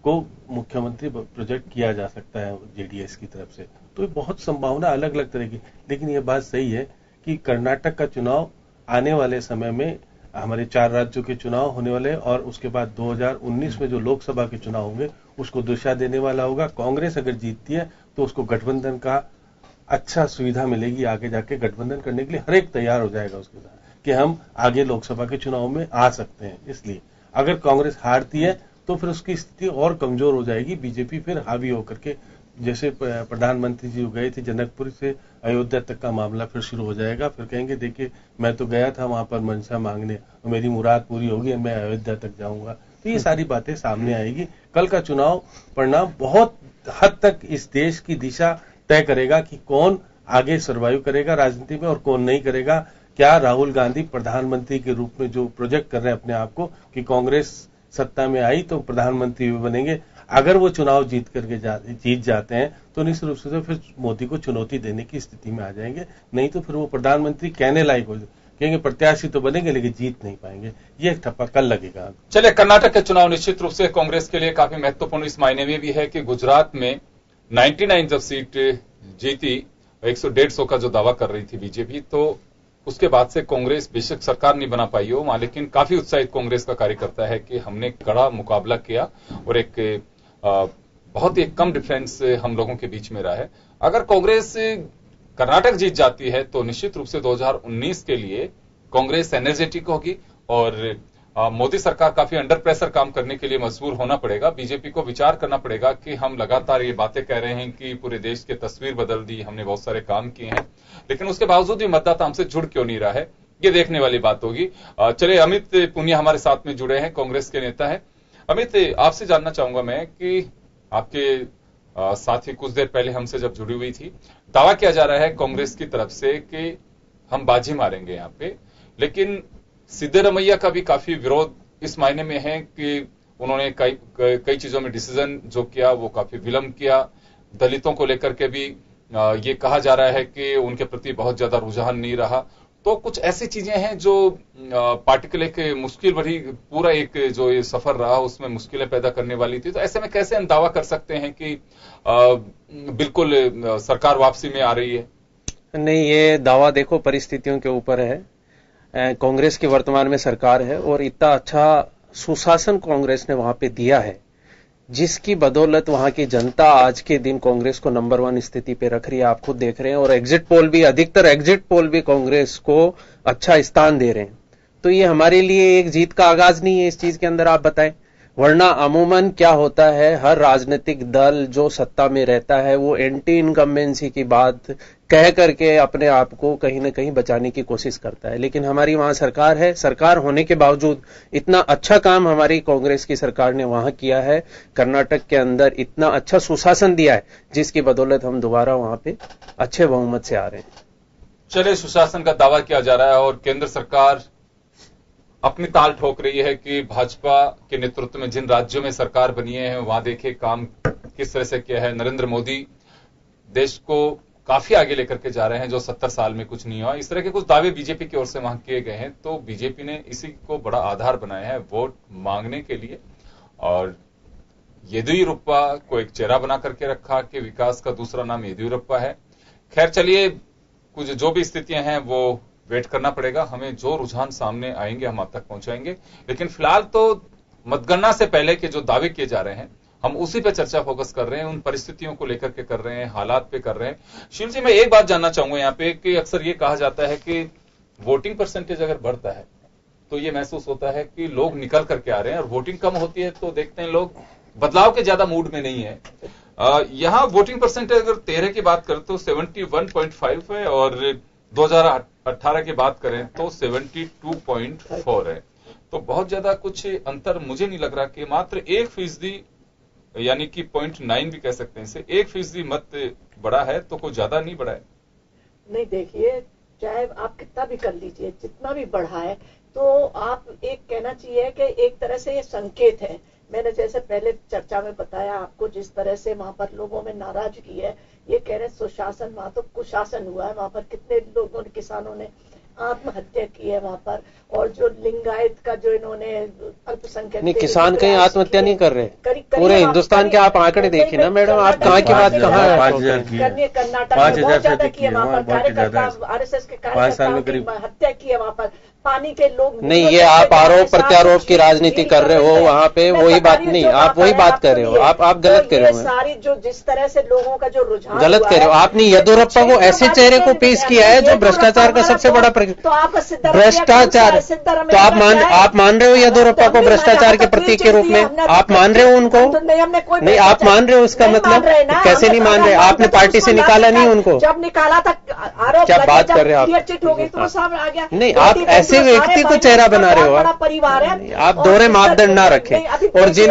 S5: को मुख्यमंत्री प्रोजेक्ट किया जा सकता है जेडीएस की तरफ से। तो बहुत संभावना अलग अलग तरह की, लेकिन ये बात सही है कि कर्नाटक का चुनाव आने वाले समय में हमारे 4 राज्यों के चुनाव होने वाले और उसके बाद 2019 में जो लोकसभा के चुनाव होंगे उसको दिशा देने वाला होगा। कांग्रेस अगर जीतती है तो उसको गठबंधन का अच्छा सुविधा मिलेगी, आगे जाके गठबंधन करने के लिए हर एक तैयार हो जाएगा उसके साथ कि हम आगे लोकसभा के चुनाव में आ सकते हैं। इसलिए अगर कांग्रेस हारती है तो फिर उसकी स्थिति और कमजोर हो जाएगी, बीजेपी फिर हावी होकर के, जैसे प्रधानमंत्री जी गए थे जनकपुर से अयोध्या तक का मामला फिर शुरू हो जाएगा। फिर कहेंगे देखिए मैं तो गया था वहां पर मनसा मांगने, मेरी मुराद पूरी होगी, मैं अयोध्या तक जाऊंगा। तो ये सारी बातें सामने आएगी। कल का चुनाव परिणाम बहुत हद तक इस देश की दिशा तय करेगा कि कौन आगे सर्वाइव करेगा राजनीति में और कौन नहीं करेगा। क्या राहुल गांधी प्रधानमंत्री के रूप में जो प्रोजेक्ट कर रहे हैं अपने आप को कि कांग्रेस सत्ता में आई तो प्रधानमंत्री भी बनेंगे, अगर वो चुनाव जीत जाते हैं तो निश्चित रूप से फिर मोदी को चुनौती देने की स्थिति में आ जाएंगे। नहीं तो फिर वो प्रधानमंत्री कहने लायक हो कहेंगे प्रत्याशी तो बनेंगे लेकिन जीत नहीं पाएंगे। ये एक ठप्पा कल लगेगा।
S1: चलिए, कर्नाटक के चुनाव निश्चित रूप से कांग्रेस के लिए काफी महत्वपूर्ण इस मायने में भी है कि गुजरात में 99 जब सीट जीती, 100-150 का जो दावा कर रही थी बीजेपी, तो उसके बाद से कांग्रेस बेशक सरकार नहीं बना पाई हो वहां, लेकिन काफी उत्साहित कांग्रेस का कार्यकर्ता है कि हमने कड़ा मुकाबला किया और एक बहुत ही कम डिफरेंस हम लोगों के बीच में रहा है। अगर कांग्रेस कर्नाटक जीत जाती है तो निश्चित रूप से 2019 के लिए कांग्रेस एनर्जेटिक होगी और मोदी सरकार काफी अंडर प्रेशर काम करने के लिए मजबूर होना पड़ेगा। बीजेपी को विचार करना पड़ेगा कि हम लगातार ये बातें कह रहे हैं कि पूरे देश की तस्वीर बदल दी, हमने बहुत सारे काम किए हैं, लेकिन उसके बावजूद भी मतदाता हमसे जुड़ क्यों नहीं रहा है, ये देखने वाली बात होगी। चलिए, अमित पुनिया हमारे साथ में जुड़े हैं, कांग्रेस के नेता हैं। अमित, आपसे जानना चाहूंगा मैं कि आपके साथ ही कुछ देर पहले हमसे जब जुड़ी हुई थी, दावा किया जा रहा है कांग्रेस की तरफ से कि हम बाजी मारेंगे यहाँ पे, लेकिन सिद्धरमैया का भी काफी विरोध इस मायने में है कि उन्होंने कई चीजों में डिसीजन जो किया वो काफी विलंब किया। दलितों को लेकर के भी ये कहा जा रहा है कि उनके प्रति बहुत ज्यादा रुझान नहीं रहा। तो कुछ ऐसी चीजें हैं जो पार्टी के लिए मुश्किल भरी पूरा एक जो ये सफर रहा उसमें मुश्किलें पैदा करने वाली थी। तो ऐसे में कैसे हम दावा कर सकते हैं कि बिल्कुल सरकार वापसी में आ रही है?
S6: नहीं, ये दावा देखो परिस्थितियों के ऊपर है। कांग्रेस की वर्तमान में सरकार है और इतना अच्छा सुशासन कांग्रेस ने वहां पे दिया है, जिसकी बदौलत वहां की जनता आज के दिन कांग्रेस को नंबर 1 स्थिति पे रख रही है। आप खुद देख रहे हैं और एग्जिट पोल भी, अधिकतर एग्जिट पोल भी कांग्रेस को अच्छा स्थान दे रहे हैं। तो ये हमारे लिए एक जीत का आगाज नहीं है इस चीज के अंदर, आप बताएं। वरना अमूमन क्या होता है, हर राजनीतिक दल जो सत्ता में रहता है वो एंटी इनकम्बेंसी की बात कह करके अपने आप को कहीं ना कहीं बचाने की कोशिश करता है। लेकिन हमारी वहां सरकार है, सरकार होने के बावजूद इतना अच्छा काम हमारी कांग्रेस की सरकार ने वहां किया है, कर्नाटक के अंदर इतना अच्छा सुशासन दिया है, जिसकी बदौलत हम दोबारा वहां पे अच्छे बहुमत से आ रहे हैं।
S1: चलिए, सुशासन का दावा किया जा रहा है और केंद्र सरकार अपनी ताल ठोक रही है कि भाजपा के नेतृत्व में जिन राज्यों में सरकार बनी है वहां देखिए काम किस तरह से किया है। नरेंद्र मोदी देश को काफी आगे लेकर के जा रहे हैं, जो 70 साल में कुछ नहीं हुआ। इस तरह के कुछ दावे बीजेपी की ओर से वहां किए गए हैं। तो बीजेपी ने इसी को बड़ा आधार बनाया है वोट मांगने के लिए और येदियुरप्पा को एक चेहरा बना करके रखा कि विकास का दूसरा नाम येदियुरप्पा है। खैर चलिए, कुछ जो भी स्थितियां हैं वो वेट करना पड़ेगा। हमें जो रुझान सामने आएंगे हम आप तक पहुंचाएंगे। लेकिन फिलहाल तो मतगणना से पहले के जो दावे किए जा रहे हैं हम उसी पे चर्चा फोकस कर रहे हैं, उन परिस्थितियों को लेकर के कर रहे हैं, हालात पे कर रहे हैं। शिव जी, मैं एक बात जानना चाहूंगा यहाँ पे कि अक्सर ये कहा जाता है कि वोटिंग परसेंटेज अगर बढ़ता है तो ये महसूस होता है कि लोग निकल करके आ रहे हैं और वोटिंग कम होती है तो देखते हैं लोग बदलाव के ज्यादा मूड में नहीं है। यहां वोटिंग परसेंटेज अगर 13 की बात करें तो 71.5 है और 2018 की बात करें तो 72.4 है। तो बहुत ज्यादा कुछ अंतर मुझे नहीं लग रहा कि मात्र 1% यानी कि 0.9 भी कह सकते हैं इसे, 1% मत बढ़ा है तो कोई ज्यादा नहीं बढ़ा है।
S4: नहीं, देखिए, चाहे आप कितना भी कर लीजिए, जितना भी बढ़ा है, तो आप एक कहना चाहिए कि एक तरह से ये संकेत है। मैंने जैसे पहले चर्चा में बताया आपको, जिस तरह से वहां पर लोगों में नाराजगी है, ये कह रहे सुशासन, वहां तो कुशासन हुआ है। वहां पर कितने लोगों ने, किसानों ने आत्महत्या की है वहां पर। और जो लिंगायत का जो इन्होंने अल्पसंख्यक,
S6: नहीं, किसान कहीं आत्महत्या नहीं कर रहे, पूरे हिंदुस्तान के आप आंकड़े देखिए ना मैडम, आप कहाँ की बात कहाँ है?
S4: कर्नाटक में बहुत ज्यादा की है वहां पर, कार्यकर्ता आरएसएस के कार्यकर्ता हत्या की है वहां पर, पानी के लोग
S6: नहीं। ये आप आरोप प्रत्यारोप की राजनीति कर रहे हो वहां पे, वही बात नहीं, आप वही बात कर रहे हो, आप गलत कर रहे हो।
S4: सारी जो जिस तरह से लोगों का जो रुझान
S6: गलत कर रहे हो आपने। येदियुरप्पा को ऐसे चेहरे को पेश किया है जो भ्रष्टाचार का सबसे बड़ा भ्रष्टाचार, तो आप मान रहे हो येदियुरप्पा को भ्रष्टाचार के प्रतीक के रूप में? आप मान रहे हो उनको? नहीं, आप मान रहे हो, इसका मतलब कैसे नहीं मान रहे? आपने पार्टी से निकाला नहीं उनको?
S4: जब निकाला था आरोप,
S6: क्या बात कर रहे हो
S4: चिट हो गई तो सामने आ गया।
S6: नहीं, आप ऐसे व्यक्ति को चेहरा बना रहे हो,
S4: परिवार है,
S6: आप दोहरे मापदंड ना रखें। और जिन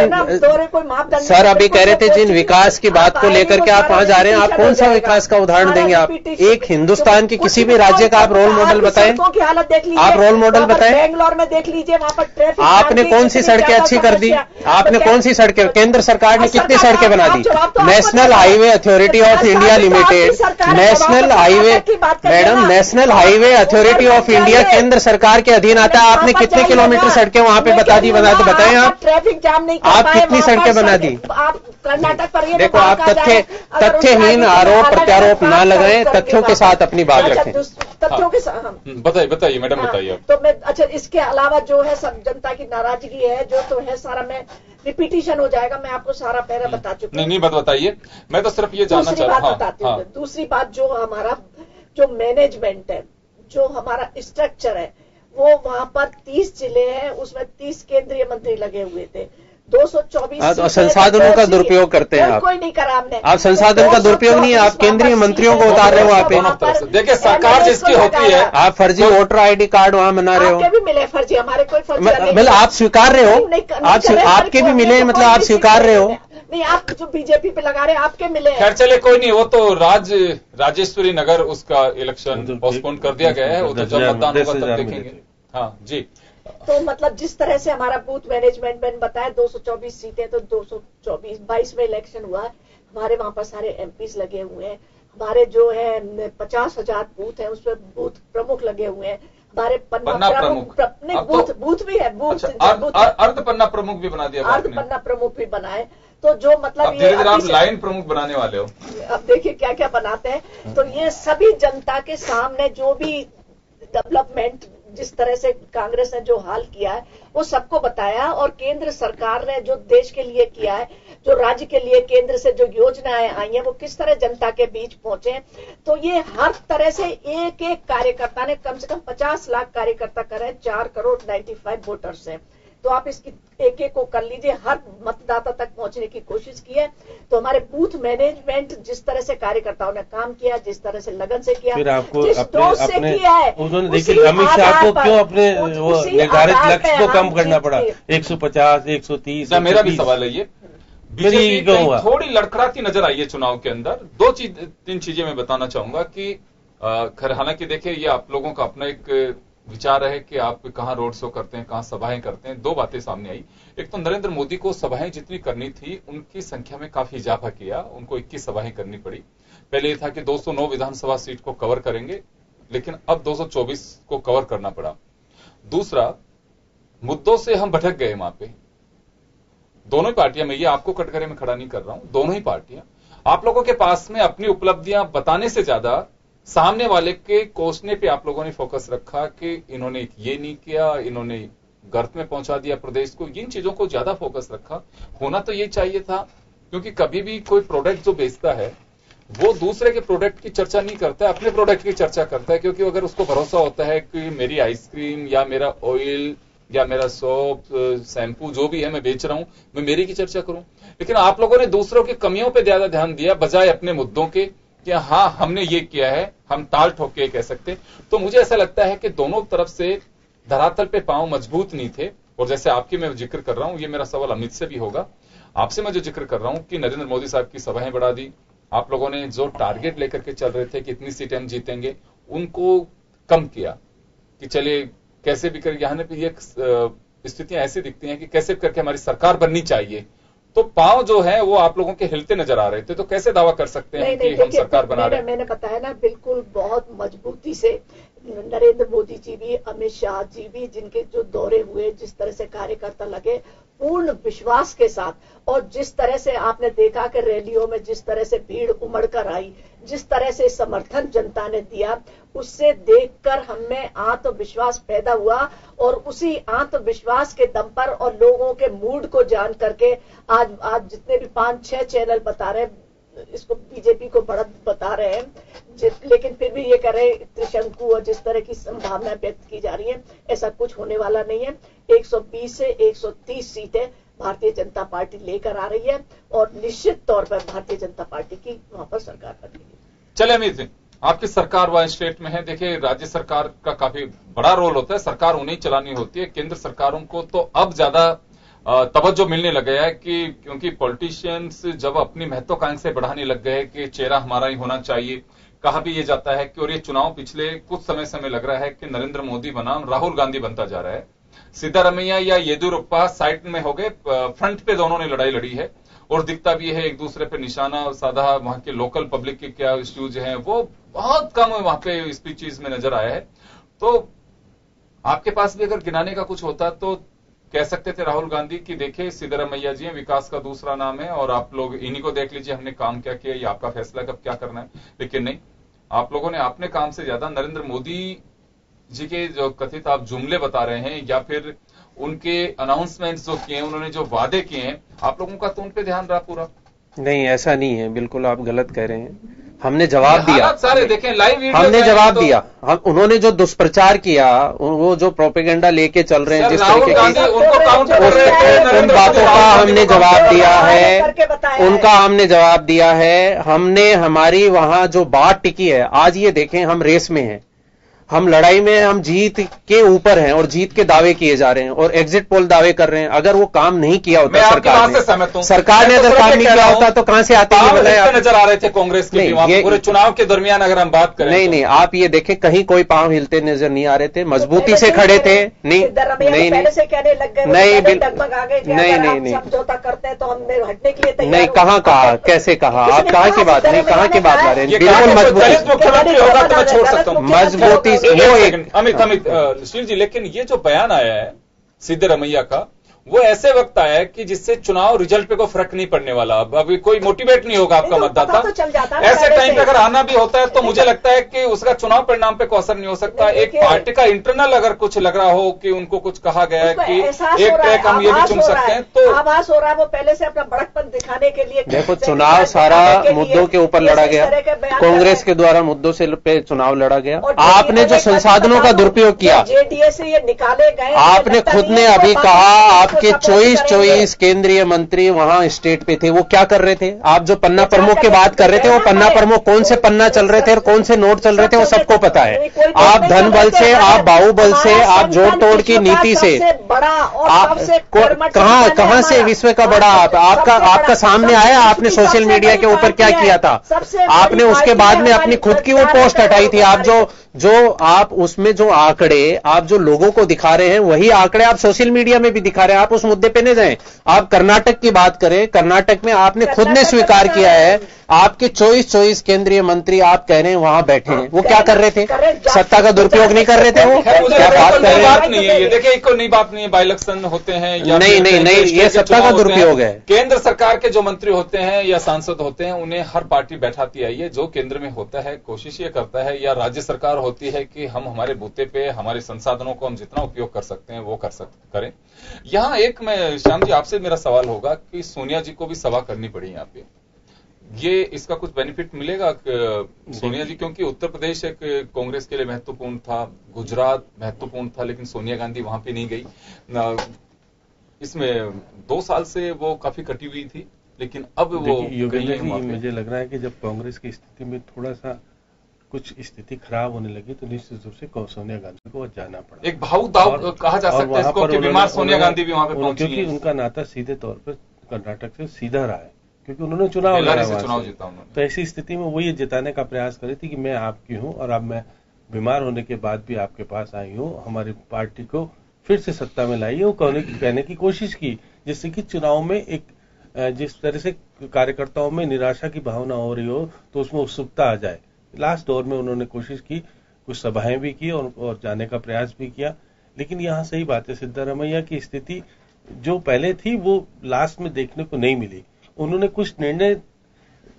S6: सर अभी कह रहे थे जिन विकास की बात को लेकर के आप वहां जा रहे हैं, आप कौन सा विकास का उदाहरण देंगे? आप एक हिंदुस्तान की किसी भी राज्य का आप रोल मॉडल बताएं, आप रोल मॉडल बताएं।
S4: बेंगलोर में देख लीजिए, वहां पर ट्रैफिक,
S6: आपने कौन सी सड़कें अच्छी कर दी? आपने कौन सी सड़कें, केंद्र सरकार ने कितनी सड़कें बना दी? National Highway Authority of India Limited, national highway, madam National Highway Authority of India केंद्र सरकार के अधीन आता है। आपने कितने किलोमीटर सड़कें वहां पे बता दी, बताएं आप,
S4: ट्रैफिक जाम नहीं,
S6: आप कितनी सड़कें बना दी?
S4: आप कर्नाटक पर
S6: देखो, आप तथ्यहीन आरोप प्रत्यारोप ना लगाएं, तथ्यों के साथ अपनी बात रखें।
S4: तथ्यों के साथ
S1: बताइए मैडम, बताइए।
S4: तो मैं, अच्छा, इसके अलावा जो है सब जनता की नाराजगी है, जो तो है सारा, मैं रिपीटिशन हो जाएगा, मैं आपको सारा पहले बता चुकी हूँ।
S1: नहीं, बताइए, मैं तो सिर्फ ये जानना चाह रहा हूँ।
S4: दूसरी बात, जो हमारा जो मैनेजमेंट है, जो हमारा स्ट्रक्चर है, वो वहां पर 30 जिले हैं, उसमें 30 केंद्रीय मंत्री लगे हुए थे, 224
S6: संसाधनों का दुरुपयोग करते हैं आप।
S4: कोई नहीं करा हमने।
S6: आप संसाधन का दुरुपयोग नहीं है, आप केंद्रीय मंत्रियों को उतार रहे हो वहाँ पे।
S1: देखिए, सरकार जिसकी होती है,
S6: आप फर्जी वोटर आईडी कार्ड वहाँ बना रहे हो।
S4: आपके भी मिले फर्जी, हमारे कोई फर्जी
S6: मतलब आप स्वीकार रहे हो, आपके भी मिले, मतलब आप स्वीकार रहे हो।
S4: नहीं, आप जो बीजेपी पे लगा रहे हैं आपके मिले।
S1: खैर चले, कोई नहीं, वो तो राजेश्वरी नगर उसका इलेक्शन पोस्टपोन कर दिया गया है, वो तो जब मतदान होगा तब देखेंगे। हाँ जी,
S4: तो मतलब जिस तरह से हमारा बूथ मैनेजमेंट मैंने बताया 224 सीटें, तो 224 22 में इलेक्शन हुआ, हमारे वहां पर सारे एमपीज लगे हुए हैं, हमारे जो है 50,000 बूथ है उसमें बूथ प्रमुख लगे हुए हैं, हमारे
S1: पन्ना प्रमुख
S4: नहीं, बूथ भी है, बूथ
S1: अर्ध पन्ना प्रमुख भी बना दिया,
S4: अर्ध पन्ना प्रमुख भी बनाए। तो जो मतलब ये
S1: धीरे धीरे आप लाइन प्रमुख बनाने वाले हो।
S4: अब देखिए क्या क्या बनाते हैं। तो ये सभी जनता के सामने जो भी डेवलपमेंट जिस तरह से कांग्रेस ने जो हाल किया है वो सबको बताया, और केंद्र सरकार ने जो देश के लिए किया है, जो राज्य के लिए केंद्र से जो योजनाएं आई हैं वो किस तरह जनता के बीच पहुंचे। तो ये हर तरह से एक एक कार्यकर्ता ने कम से कम 50 लाख कार्यकर्ता करे, 4 करोड़ 95 वोटर्स हैं। तो आप इसकी एक एक को कर लीजिए, हर मतदाता तक पहुंचने की कोशिश की है। तो हमारे बूथ मैनेजमेंट जिस तरह से कार्यकर्ताओं ने काम किया, जिस तरह से लगन से किया,
S5: फिर आपको
S4: जिस डोज से किया है,
S5: उन्होंने देखिए अमित शाह को क्यों अपने निर्धारित लक्ष्य को कम करना पड़ा, 150 130।
S1: मेरा भी सवाल है ये, बीजेपी थोड़ी लड़खड़ाती नजर आई है चुनाव के अंदर। 2-3 चीजें मैं बताना चाहूंगा कि खैर हालांकि देखिए ये आप लोगों का अपना एक विचार है कि आप कहां रोड शो करते हैं, कहां सभाएं करते हैं। 2 बातें सामने आई। एक तो नरेंद्र मोदी को सभाएं जितनी करनी थी उनकी संख्या में काफी इजाफा किया, उनको 21 सभाएं करनी पड़ी। पहले यह था कि 209 विधानसभा सीट को कवर करेंगे, लेकिन अब 224 को कवर करना पड़ा। दूसरा, मुद्दों से हम भटक गए वहां पे। दोनों ही पार्टियां, मैं ये आपको कटघरे में खड़ा नहीं कर रहा हूं, दोनों ही पार्टियां आप लोगों के पास में अपनी उपलब्धियां बताने से ज्यादा सामने वाले के कोसने पे आप लोगों ने फोकस रखा कि इन्होंने ये नहीं किया, इन्होंने गर्त में पहुंचा दिया प्रदेश को। इन चीजों को ज्यादा फोकस रखा। होना तो ये चाहिए था, क्योंकि कभी भी कोई प्रोडक्ट जो बेचता है वो दूसरे के प्रोडक्ट की चर्चा नहीं करता है, अपने प्रोडक्ट की चर्चा करता है। क्योंकि अगर उसको भरोसा होता है कि मेरी आइसक्रीम या मेरा ऑयल या मेरा सोप, शैम्पू जो भी है मैं बेच रहा हूं, मैं मेरी की चर्चा करूं। लेकिन आप लोगों ने दूसरों की कमियों पर ज्यादा ध्यान दिया बजाय अपने मुद्दों के, कि हाँ हमने ये किया है, हम ताल ठोक के कह सकते। तो मुझे ऐसा लगता है कि दोनों तरफ से धरातल पे पांव मजबूत नहीं थे। और जैसे आपकी मैं जिक्र कर रहा हूं, ये मेरा सवाल अमित से भी होगा, आपसे मैं जो जिक्र कर रहा हूं कि नरेंद्र मोदी साहब की सभाएं बढ़ा दी, आप लोगों ने जो टारगेट लेकर के चल रहे थे कि इतनी सीटें हम जीतेंगे, उनको कम किया कि चलिए कैसे भी कर, यहां पे ये स्थितियां ऐसी दिखती हैं कि कैसे करके हमारी सरकार बननी चाहिए। तो पांव जो है वो आप लोगों के हिलते नजर आ रहे थे। तो कैसे दावा कर सकते हैं कि हम सरकार बना रहे हैं?
S4: मैंने बताया ना, बिल्कुल बहुत मजबूती से नरेंद्र मोदी जी भी, अमित शाह जी भी, जिनके जो दौरे हुए, जिस तरह से कार्यकर्ता लगे पूर्ण विश्वास के साथ, और जिस तरह से आपने देखा कि रैलियों में जिस तरह से भीड़ उमड़ कर आई, जिस तरह से समर्थन जनता ने दिया, उससे देखकर हमें आत्मविश्वास पैदा हुआ। और उसी आत्मविश्वास के दम पर और लोगों के मूड को जान करके आज जितने भी 5-6 चैनल बता रहे हैं, इसको बीजेपी को बढ़त बता रहे हैं, लेकिन फिर भी ये कह रहे हैं त्रिशंकु, और जिस तरह की संभावना व्यक्त की जा रही है, ऐसा कुछ होने वाला नहीं है। 120 से 130 सीटें भारतीय जनता पार्टी लेकर आ रही है, और निश्चित तौर पर भारतीय जनता पार्टी की वहां पर सरकार बनेगी।
S1: चले अमित जी, आपकी सरकार वहां स्टेट में है। देखिए राज्य सरकार का काफी बड़ा रोल होता है, सरकार उन्हें चलानी होती है। केंद्र सरकारों को तो अब ज्यादा तवज्जो मिलने लग गया है कि क्योंकि पॉलिटिशियंस जब अपनी महत्वाकांक्षा बढ़ाने लग गए कि चेहरा हमारा ही होना चाहिए। कहा भी ये जाता है कि और ये चुनाव पिछले कुछ समय से हमें लग रहा है कि नरेंद्र मोदी बनाम राहुल गांधी बनता जा रहा है। सिद्धारमैया या येदियुरप्पा साइड में हो गए, फ्रंट पे दोनों ने लड़ाई लड़ी है, और दिखता भी है एक दूसरे पे निशाना साधा। वहां के लोकल पब्लिक के क्या इश्यूज हैं वो बहुत कम वहां पे स्पीचेस में नजर आया है। तो आपके पास भी अगर गिनाने का कुछ होता तो कह सकते थे राहुल गांधी की देखिए सिद्धारमैया जी हैं, विकास का दूसरा नाम है, और आप लोग इन्हीं को देख लीजिए, हमने काम क्या किया, ये आपका फैसला कब क्या करना है। लेकिन नहीं, आप लोगों ने अपने काम से ज्यादा नरेंद्र मोदी जी के जो कथित आप जुमले बता रहे हैं या फिर उनके अनाउंसमेंट्स जो किए हैं, उन्होंने जो वादे किए हैं, आप लोगों का तो उन पे ध्यान रहा पूरा?
S6: नहीं, ऐसा नहीं है, बिल्कुल आप गलत कह रहे हैं। हमने जवाब दिया,
S1: सारे देखें लाइव वीडियो,
S6: हमने जवाब दिया। उन्होंने जो दुष्प्रचार किया, वो जो प्रोपेगेंडा लेके चल रहे हैं जिस तरीके की, उन बातों का हमने जवाब दिया है, उनका हमने जवाब दिया है। हमने हमारी वहां जो बात टिकी है, आज ये देखें हम रेस में हैं, हम लड़ाई में हम जीत के ऊपर हैं और जीत के दावे किए जा रहे हैं और एग्जिट पोल दावे कर रहे हैं। अगर वो काम नहीं किया होता सरकार ने अगर काम नहीं किया होता तो कहां से आते
S1: नजर आ रहे थे कांग्रेस के पूरे चुनाव के दरमियान अगर हम बात करें?
S6: नहीं, आप ये देखें कहीं कोई पांव हिलते नजर नहीं आ रहे थे, मजबूती से खड़े थे। नहीं,
S4: समझौता करते हैं तो हम हटने के लिए
S6: नहीं, कहाँ कहा, कैसे कहा, आप कहाँ की बात नहीं, कहाँ की बात कर रहे हैं? बिल्कुल मजबूती,
S1: मुख्यमंत्री होगा तो मैं छोड़ सकता हूँ
S6: मजबूती वो एक
S1: अमित सुशील जी, लेकिन ये जो बयान आया है सिद्धरमैया का, वो ऐसे वक्त आया है कि जिससे चुनाव रिजल्ट पे कोई फर्क नहीं पड़ने वाला। अभी कोई मोटिवेट नहीं होगा आपका मतदाता,
S4: तो चल जाता
S1: ऐसे टाइम पे अगर आना भी होता है तो मुझे लगता है कि उसका चुनाव परिणाम पे कोई असर नहीं हो सकता। एक पार्टी का इंटरनल अगर कुछ लग रहा हो कि उनको कुछ कहा गया है कि एक ट्रैक हम ये भी चुन सकते हैं, तो
S4: आभास हो रहा है वो पहले से अपना बड़कपन दिखाने के लिए।
S6: देखो, चुनाव सारा मुद्दों के ऊपर लड़ा गया, कांग्रेस के द्वारा मुद्दों से पे चुनाव लड़ा गया। आपने जो संसाधनों का दुरुपयोग किया,
S4: जेडीएस से ये निकाले गए,
S6: आपने खुद ने अभी कहा आपके 24 केंद्रीय मंत्री वहां स्टेट पे थे, वो क्या कर रहे थे? आप जो पन्ना प्रमुख की बात कर रहे थे, वो पन्ना प्रमुख कौन से पन्ना चल रहे थे और कौन से नोट चल रहे थे वो सबको पता है। आप धन बल से, आप बाहुबल से, आप जोड़ तोड़ की नीति से, आप कहां से विश्व का बड़ा आपका सामने आया? आपने सोशल मीडिया के ऊपर क्या किया था? आपने उसके बाद में अपनी खुद की वो पोस्ट हटाई थी। आप जो आप उसमें जो आंकड़े आप जो लोगों को दिखा रहे हैं वही आंकड़े आप सोशल मीडिया में भी दिखा रहे हैं। आप उस मुद्दे पे नहीं जाएं। आप कर्नाटक की बात करें, कर्नाटक में आपने खुद ने स्वीकार किया है, आपके 24 केंद्रीय मंत्री आप कह रहे हैं वहां बैठे हैं, वो क्या कर रहे थे? सत्ता का दुरुपयोग नहीं कर रहे थे वो? क्या बात कर रहे हैं?
S1: नहीं है ये, देखिए कोई नई बात नहीं है। बाई इलेक्शन होते हैं या
S6: नहीं, ये सत्ता का दुरुपयोग है।
S1: केंद्र सरकार के जो मंत्री होते हैं या सांसद होते हैं उन्हें हर पार्टी बैठाती आई है। जो केंद्र में होता है कोशिश ये करता है, या राज्य सरकार होती है कि हम हमारे बूते पे हमारे संसाधनों को हम जितना उपयोग कर सकते हैं वो करें। यहां एक मैं श्याम जी आपसे मेरा सवाल होगा कि सोनिया जी को भी सभा करनी पड़ी यहाँ पे, ये इसका कुछ बेनिफिट मिलेगा सोनिया जी? क्योंकि उत्तर प्रदेश एक कांग्रेस के लिए महत्वपूर्ण था, गुजरात महत्वपूर्ण था, लेकिन सोनिया गांधी वहां पे नहीं गई। इसमें 2 साल से वो काफी कटी हुई थी, लेकिन अब वो
S5: मुझे लग रहा है कि जब कांग्रेस की स्थिति में थोड़ा सा कुछ स्थिति खराब होने लगी तो निश्चित रूप से सोनिया गांधी को जाना पड़ा।
S1: एक भावुक दाव कहा जा सकता है इसको कि बीमार सोनिया गांधी भी वहां पे पहुंची,
S5: क्योंकि उनका नाता सीधे तौर पर कर्नाटक से सीधा रहा है, क्योंकि उन्होंने चुनाव
S1: जीता।
S5: तो ऐसी स्थिति में वो ये जिताने का प्रयास करी थी कि मैं आपकी हूं और अब मैं बीमार होने के बाद भी आपके पास आई हूं, हमारी पार्टी को फिर से सत्ता में लाई। वो कहने की कोशिश की, जिससे कि चुनाव में एक जिस तरह से कार्यकर्ताओं में निराशा की भावना हो रही हो तो उसमें उत्सुकता आ जाए। लास्ट दौर में उन्होंने कोशिश की, कुछ सभाएं भी की और जाने का प्रयास भी किया, लेकिन यहाँ सही बात है, सिद्धरमैया की स्थिति जो पहले थी वो लास्ट में देखने को नहीं मिली। उन्होंने कुछ निर्णय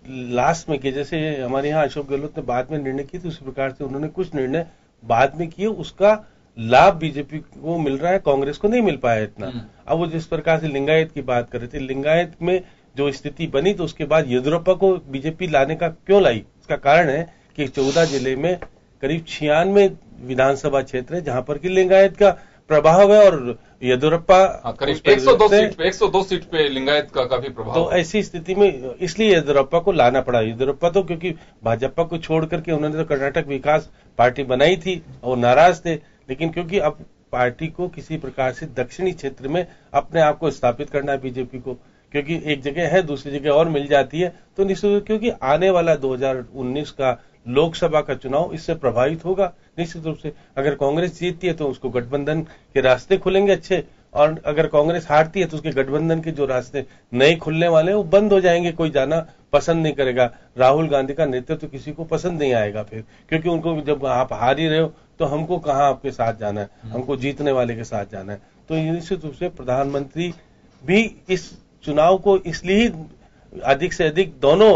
S5: लास्ट में किए, जैसे हमारे यहाँ अशोक गहलोत ने बाद में निर्णय किए, तो उसी प्रकार से उन्होंने कुछ निर्णय बाद में किए, उसका लाभ बीजेपी को मिल रहा है, कांग्रेस को नहीं मिल पाया इतना। अब वो जिस प्रकार से लिंगायत की बात कर रहे थे, लिंगायत में जो स्थिति बनी तो उसके बाद येदियुरप्पा को बीजेपी लाने का क्यों लाई? इसका कारण है कि 14 जिले में करीब 96 विधानसभा क्षेत्र है जहां पर कि लिंगायत का प्रभाव है और येदियुरप्पा
S1: करीब 102 सीट पे लिंगायत का काफी प्रभाव।
S5: तो ऐसी स्थिति में इसलिए येदियुरप्पा को लाना पड़ा। येदियुरप्पा तो क्योंकि भाजपा को छोड़ करके उन्होंने तो कर्नाटक विकास पार्टी बनाई थी और नाराज थे, लेकिन क्योंकि अब पार्टी को किसी प्रकार से दक्षिणी क्षेत्र में अपने आप को स्थापित करना है बीजेपी को, क्योंकि एक जगह है दूसरी जगह और मिल जाती है, तो निश्चित क्योंकि आने वाला 2019 का लोकसभा का चुनाव इससे प्रभावित होगा निश्चित रूप से। अगर कांग्रेस जीतती है तो उसको गठबंधन के रास्ते खुलेंगे अच्छे, और अगर कांग्रेस हारती है तो उसके गठबंधन के जो रास्ते नए खुलने वाले हैं वो बंद हो जाएंगे, कोई जाना पसंद नहीं करेगा। राहुल गांधी का नेतृत्व तो किसी को पसंद नहीं आएगा फिर, क्योंकि उनको जब आप हार ही रहे हो तो हमको कहाँ आपके साथ जाना है, हमको जीतने वाले के साथ जाना है। तो निश्चित रूप से प्रधानमंत्री भी इस चुनाव को इसलिए अधिक से अधिक, दोनों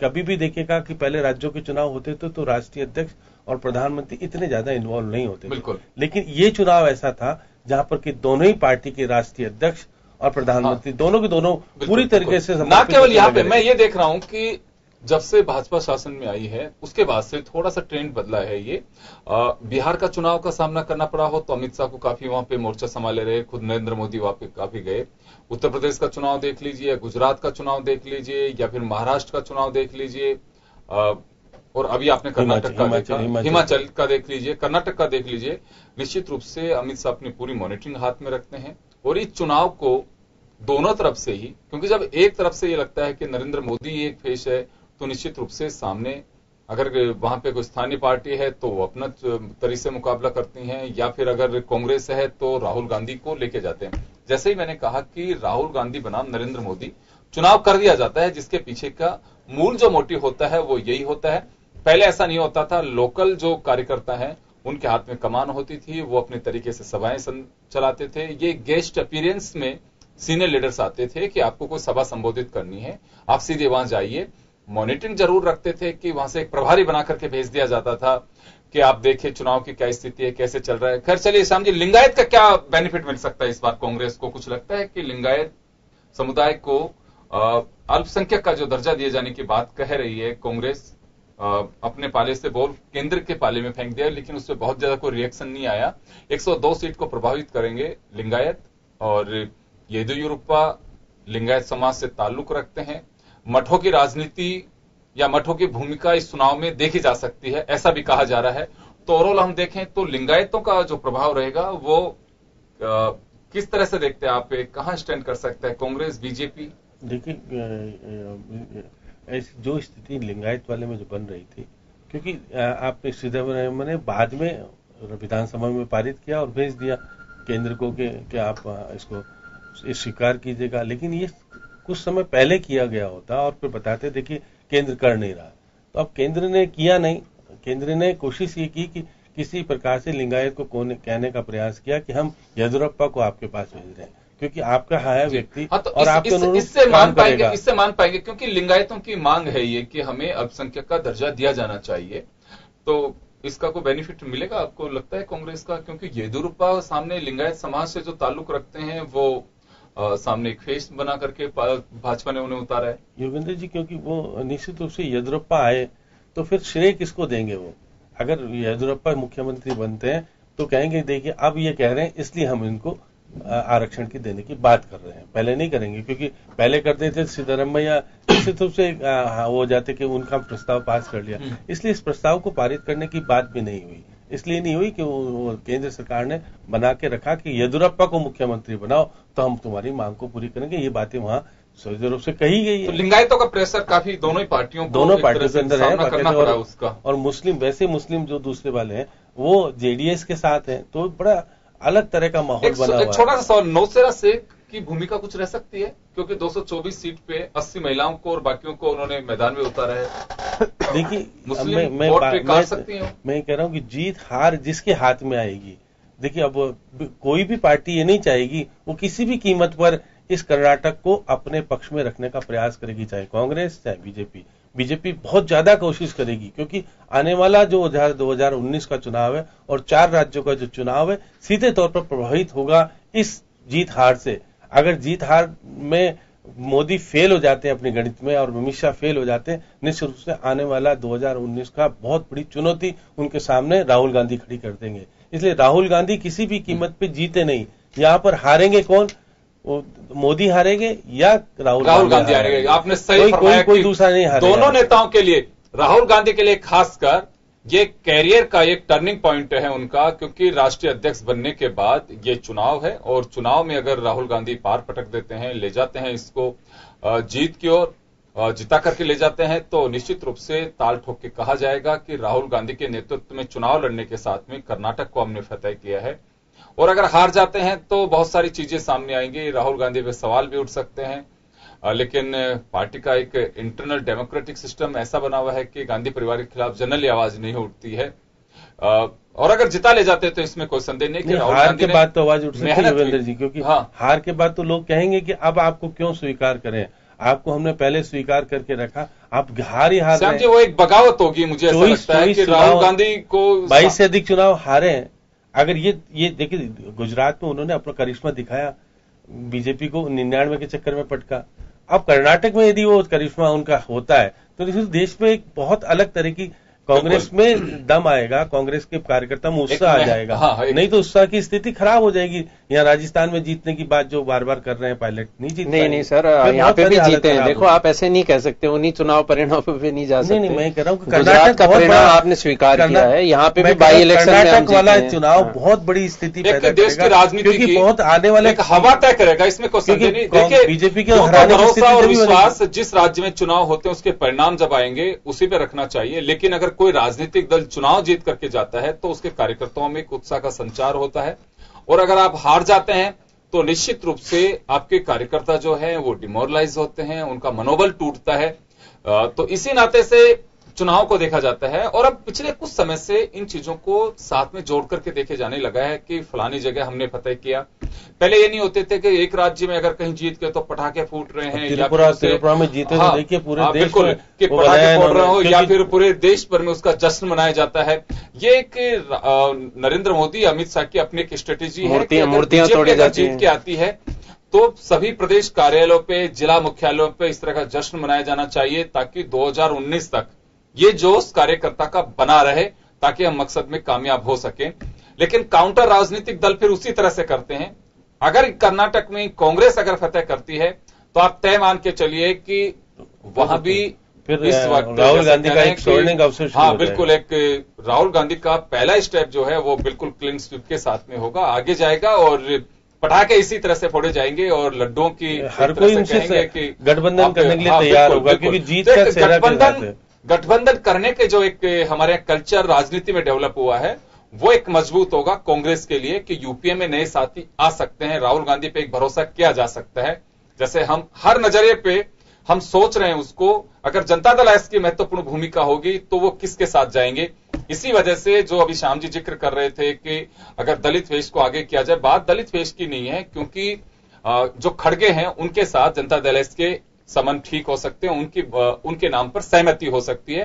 S5: कभी भी देखेगा कि पहले राज्यों के चुनाव होते थे तो राष्ट्रीय अध्यक्ष और प्रधानमंत्री इतने ज्यादा इन्वॉल्व नहीं होते थे, लेकिन ये चुनाव ऐसा था जहां पर कि दोनों ही पार्टी के राष्ट्रीय अध्यक्ष और प्रधानमंत्री दोनों के दोनों पूरी तरीके से
S1: ना केवल यहाँ पे मैं ये देख रहा हूं कि जब से भाजपा शासन में आई है उसके बाद से थोड़ा सा ट्रेंड बदला है। ये बिहार का चुनाव का सामना करना पड़ा हो तो अमित शाह को काफी वहां पे मोर्चा संभाले रहे, खुद नरेंद्र मोदी वहां पे काफी गए। उत्तर प्रदेश का चुनाव देख लीजिए, गुजरात का चुनाव देख लीजिए, या फिर महाराष्ट्र का चुनाव देख लीजिए, और अभी आपने कर्नाटक का देखा, हिमाचल का देख लीजिए, कर्नाटक का देख लीजिए। निश्चित रूप से अमित शाह अपनी पूरी मॉनिटरिंग हाथ में रखते हैं और इस चुनाव को दोनों तरफ से ही, क्योंकि जब एक तरफ से ये लगता है कि नरेंद्र मोदी एक फेस है, तो निश्चित रूप से सामने अगर वहां पे कोई स्थानीय पार्टी है तो वो अपना तरीके से मुकाबला करती हैं, या फिर अगर कांग्रेस है तो राहुल गांधी को लेके जाते हैं। जैसे ही मैंने कहा कि राहुल गांधी बनाम नरेंद्र मोदी चुनाव कर दिया जाता है, जिसके पीछे का मूल जो मोटिव होता है वो यही होता है। पहले ऐसा नहीं होता था, लोकल जो कार्यकर्ता है उनके हाथ में कमान होती थी, वो अपने तरीके से सभाएं चलाते थे। ये गेस्ट अपीयरेंस में सीनियर लीडर्स आते थे कि आपको कोई सभा संबोधित करनी है, आप सीधे वहां जाइए। मॉनिटरिंग जरूर रखते थे कि वहां से एक प्रभारी बना करके भेज दिया जाता था कि आप देखिए चुनाव की क्या स्थिति है, कैसे चल रहा है। खैर चलिए श्याम जी, लिंगायत का क्या बेनिफिट मिल सकता है इस बार कांग्रेस को? कुछ लगता है कि लिंगायत समुदाय को अल्पसंख्यक का जो दर्जा दिए जाने की बात कह रही है कांग्रेस, अपने पाले से बोल केंद्र के पाले में फेंक दिया, लेकिन उससे बहुत ज्यादा कोई रिएक्शन नहीं आया। 102 सीट को प्रभावित करेंगे लिंगायत, और येदियुरप्पा लिंगायत समाज से ताल्लुक रखते हैं। मठों की राजनीति या मठों की भूमिका इस चुनाव में देखी जा सकती है, ऐसा भी कहा जा रहा है। तो ओवरऑल हम देखें तो लिंगायतों का जो प्रभाव रहेगा वो किस तरह से देखते हैं आप? कहां स्टैंड कर सकता है कांग्रेस, बीजेपी?
S5: देखिए, ऐसी जो स्थिति लिंगायत वाले में जो बन रही थी, क्योंकि आपने सिद्धारमैया ने बाद में विधानसभा में पारित किया और भेज दिया केंद्र को कि आप इसको स्वीकार कीजिएगा, लेकिन ये कुछ समय पहले किया गया होता और फिर बताते थे कि केंद्र कर नहीं रहा। तो अब केंद्र ने किया नहीं, केंद्र ने कोशिश ये की कि किसी प्रकार से लिंगायत को कहने का प्रयास किया कि हम येदियुरप्पा को आपके पास भेज रहे हैं, क्योंकि आपका है व्यक्ति।
S1: हाँ, तो
S5: और आपके
S1: इससे मान पाएंगे क्योंकि लिंगायतों की मांग है ये कि हमें अल्पसंख्यक का दर्जा दिया जाना चाहिए। तो इसका कोई बेनिफिट मिलेगा आपको लगता है कांग्रेस का? क्योंकि येदियुरप्पा सामने लिंगायत समाज से जो ताल्लुक रखते हैं वो सामने एक फेस बना करके भाजपा ने उन्हें उतारा है।
S5: योगेंद्र जी, क्योंकि वो निश्चित रूप से येदियुरप्पा आए तो फिर श्रेय किसको देंगे? वो अगर येदियुरप्पा मुख्यमंत्री बनते हैं तो कहेंगे देखिए अब ये कह रहे हैं इसलिए हम इनको आरक्षण की देने की बात कर रहे हैं, पहले नहीं करेंगे। क्योंकि पहले करते थे सिद्धारमैया, निश्चित रूप से हो जाते कि उनका प्रस्ताव पास कर लिया, इसलिए इस प्रस्ताव को पारित करने की बात भी नहीं हुई। इसलिए नहीं हुई कि वो केंद्र सरकार ने बना के रखा कि येदियुरप्पा को मुख्यमंत्री बनाओ तो हम तुम्हारी मांग को पूरी करेंगे। ये बातें वहां सीधे रूप से कही गई है।
S1: तो लिंगायतों का प्रेशर काफी दोनों ही पार्टियों
S5: के अंदर है,
S1: उसका।
S5: और मुस्लिम जो दूसरे वाले हैं वो जेडीएस के साथ हैं, तो बड़ा अलग तरह का माहौल बना हुआ है।
S1: छोटा सा सवाल, नौशेरा शेख की भूमिका कुछ रह सकती है? क्योंकि 224 सीट पे 80 महिलाओं को और बाकियों को उन्होंने मैदान में उतारा है।
S5: देखिए, मैं कह रहा हूं कि जीत हार जिसके हाथ में आएगी। देखिए, अब कोई भी पार्टी ये नहीं चाहेगी वो किसी भी कीमत पर इस कर्नाटक को अपने पक्ष में रखने का प्रयास करेगी, चाहे कांग्रेस चाहे बीजेपी बहुत ज्यादा कोशिश करेगी, क्योंकि आने वाला जो 2019 का चुनाव है और 4 राज्यों का जो चुनाव है सीधे तौर पर प्रभावित होगा इस जीत हार से। अगर जीत हार में मोदी फेल हो जाते हैं अपने गणित में और अमित शाह फेल हो जाते हैं, निश्चित रूप से आने वाला 2019 का बहुत बड़ी चुनौती उनके सामने राहुल गांधी खड़ी कर देंगे। इसलिए राहुल गांधी किसी भी कीमत पे जीते नहीं। यहाँ पर हारेंगे कौन? मोदी हारेंगे या राहुल गांधी हारेंगे?
S1: आपने सही फरमाया,
S5: कोई दूसरा नहीं हारेगा।
S1: दोनों नेताओं के लिए, राहुल गांधी के लिए खासकर ये कैरियर का एक टर्निंग पॉइंट है उनका, क्योंकि राष्ट्रीय अध्यक्ष बनने के बाद ये चुनाव है और चुनाव में अगर राहुल गांधी पार पटक देते हैं, ले जाते हैं इसको जीत की ओर, जिता करके ले जाते हैं, तो निश्चित रूप से ताल ठोक के कहा जाएगा कि राहुल गांधी के नेतृत्व में चुनाव लड़ने के साथ में कर्नाटक को हमने फतह किया है। और अगर हार जाते हैं तो बहुत सारी चीजें सामने आएंगी, राहुल गांधी पे सवाल भी उठ सकते हैं। लेकिन पार्टी का एक इंटरनल डेमोक्रेटिक सिस्टम ऐसा बना हुआ है कि गांधी परिवार के खिलाफ जनरली आवाज नहीं उठती है। और अगर जिता ले जाते तो इसमें कोई संदेह नहीं कि राहुल गांधी
S5: के बाद तो आवाज उठ सकती है रविंद्र जी, क्योंकि हार के बाद तो लोग कहेंगे कि अब आपको क्यों स्वीकार करें, आपको हमने पहले स्वीकार करके रखा, आप हार ही हार रहे हैं।
S1: वो एक बगावत होगी, मुझे ऐसा लगता है कि राहुल गांधी को
S5: 22 से अधिक चुनाव हारे हैं। अगर ये देखिए, गुजरात में उन्होंने अपना करिश्मा दिखाया, बीजेपी को 99 के चक्कर में पटका। अब कर्नाटक में यदि वो करिश्मा उनका होता है तो देश में एक बहुत अलग तरह की कांग्रेस में दम आएगा, कांग्रेस के कार्यकर्ता में उत्साह आ जाएगा। नहीं तो उत्साह की स्थिति खराब हो जाएगी। यहाँ राजस्थान में जीतने की बात जो बार बार कर रहे हैं पायलट, नहीं जीत
S6: नहीं सर, यहाँ पे भी जीते हैं। देखो आप ऐसे नहीं कह सकते, उन्हीं चुनाव परिणामों पे नहीं जा सकते।
S5: नहीं, मैं कह रहा हूँ
S6: गुजरात का परिणाम आपने स्वीकार किया है, यहाँ पे भी बाई इलेक्शन
S5: कर्नाटक वाला चुनाव बहुत बड़ी स्थिति पैदा
S1: देश की राजनीति की
S5: बहुत आने वाले
S1: हवा तय करेगा, इसमें कोई संदेह नहीं। देखिए
S5: बीजेपी के
S1: भरोसा और विश्वास जिस राज्य में चुनाव होते हैं उसके परिणाम जब आएंगे उसी पे रखना चाहिए। लेकिन अगर कोई राजनीतिक दल चुनाव जीत करके जाता है तो उसके कार्यकर्ताओं में एक उत्साह का संचार होता है, और अगर आप हार जाते हैं तो निश्चित रूप से आपके कार्यकर्ता जो है वो डिमोरलाइज होते हैं, उनका मनोबल टूटता है। तो इसी नाते से चुनाव को देखा जाता है, और अब पिछले कुछ समय से इन चीजों को साथ में जोड़ करके देखे जाने लगा है कि फलानी जगह हमने फतह किया। पहले ये नहीं होते थे कि एक राज्य में अगर कहीं जीत गए तो पटाखे फूट रहे हैं,
S5: त्रिपुरा में जीते तो देखिए पूरे देश
S1: बिल्कुल कि पटाखे फोड़ रहे हो, या फिर पूरे देश भर में उसका जश्न मनाया जाता है। ये एक नरेंद्र मोदी अमित शाह की अपनी एक स्ट्रेटेजी है।
S6: मूर्तियां तोड़ी जाती
S1: जीत के आती है तो सभी प्रदेश कार्यालयों पे, जिला मुख्यालयों पे इस तरह का जश्न मनाया जाना चाहिए, ताकि 2019 तक ये जोश कार्यकर्ता का बना रहे, ताकि हम मकसद में कामयाब हो सके। लेकिन काउंटर राजनीतिक दल फिर उसी तरह से करते हैं। अगर कर्नाटक में कांग्रेस अगर फतह करती है तो आप तय मान के चलिए कि वहां भी इस वक्त
S5: राहुल गांधी का एक स्वर्णिम अवसर,
S1: हाँ बिल्कुल, एक राहुल गांधी का पहला स्टेप जो है वो बिल्कुल क्लीन स्वीप के साथ में होगा, आगे जाएगा और पटाखे इसी तरह से फोड़े जाएंगे और लड्डुओं की
S5: हर कोई उनसे गठबंधन करने के लिए तैयार होगा, क्योंकि जीत का सेहरा के साथ है।
S1: गठबंधन करने के जो एक हमारे कल्चर राजनीति में डेवलप हुआ है वो एक मजबूत होगा कांग्रेस के लिए कि यूपीए में नए साथी आ सकते हैं, राहुल गांधी पे एक भरोसा किया जा सकता है। जैसे हम हर नजरिए पे हम सोच रहे हैं उसको, अगर जनता दल इसकी महत्वपूर्ण भूमिका होगी तो वो किसके साथ जाएंगे। इसी वजह से जो अभी श्याम जी जिक्र कर रहे थे कि अगर दलित वेश को आगे किया जाए, बात दलित वेश की नहीं है, क्योंकि जो खड़गे हैं उनके साथ जनता दल के संबंध ठीक हो सकते हैं, उनके नाम पर सहमति हो सकती है।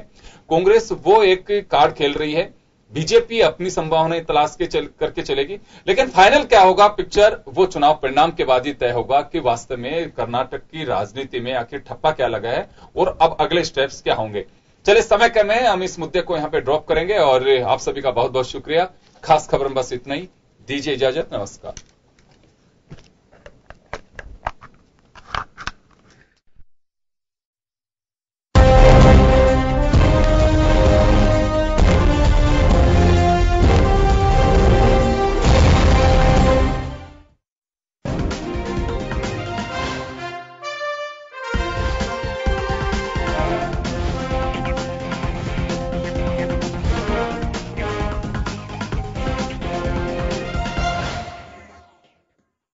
S1: कांग्रेस वो एक कार्ड खेल रही है, बीजेपी अपनी संभावनाएं तलाश करके चलेगी। लेकिन फाइनल क्या होगा पिक्चर, वो चुनाव परिणाम के बाद ही तय होगा कि वास्तव में कर्नाटक की राजनीति में आखिर ठप्पा क्या लगा है और अब अगले स्टेप्स क्या होंगे। चलिए, समय कम है, हम इस मुद्दे को यहां पे ड्रॉप करेंगे और आप सभी का बहुत बहुत शुक्रिया। खास खबर में बस इतना ही, दीजिए इजाजत, नमस्कार।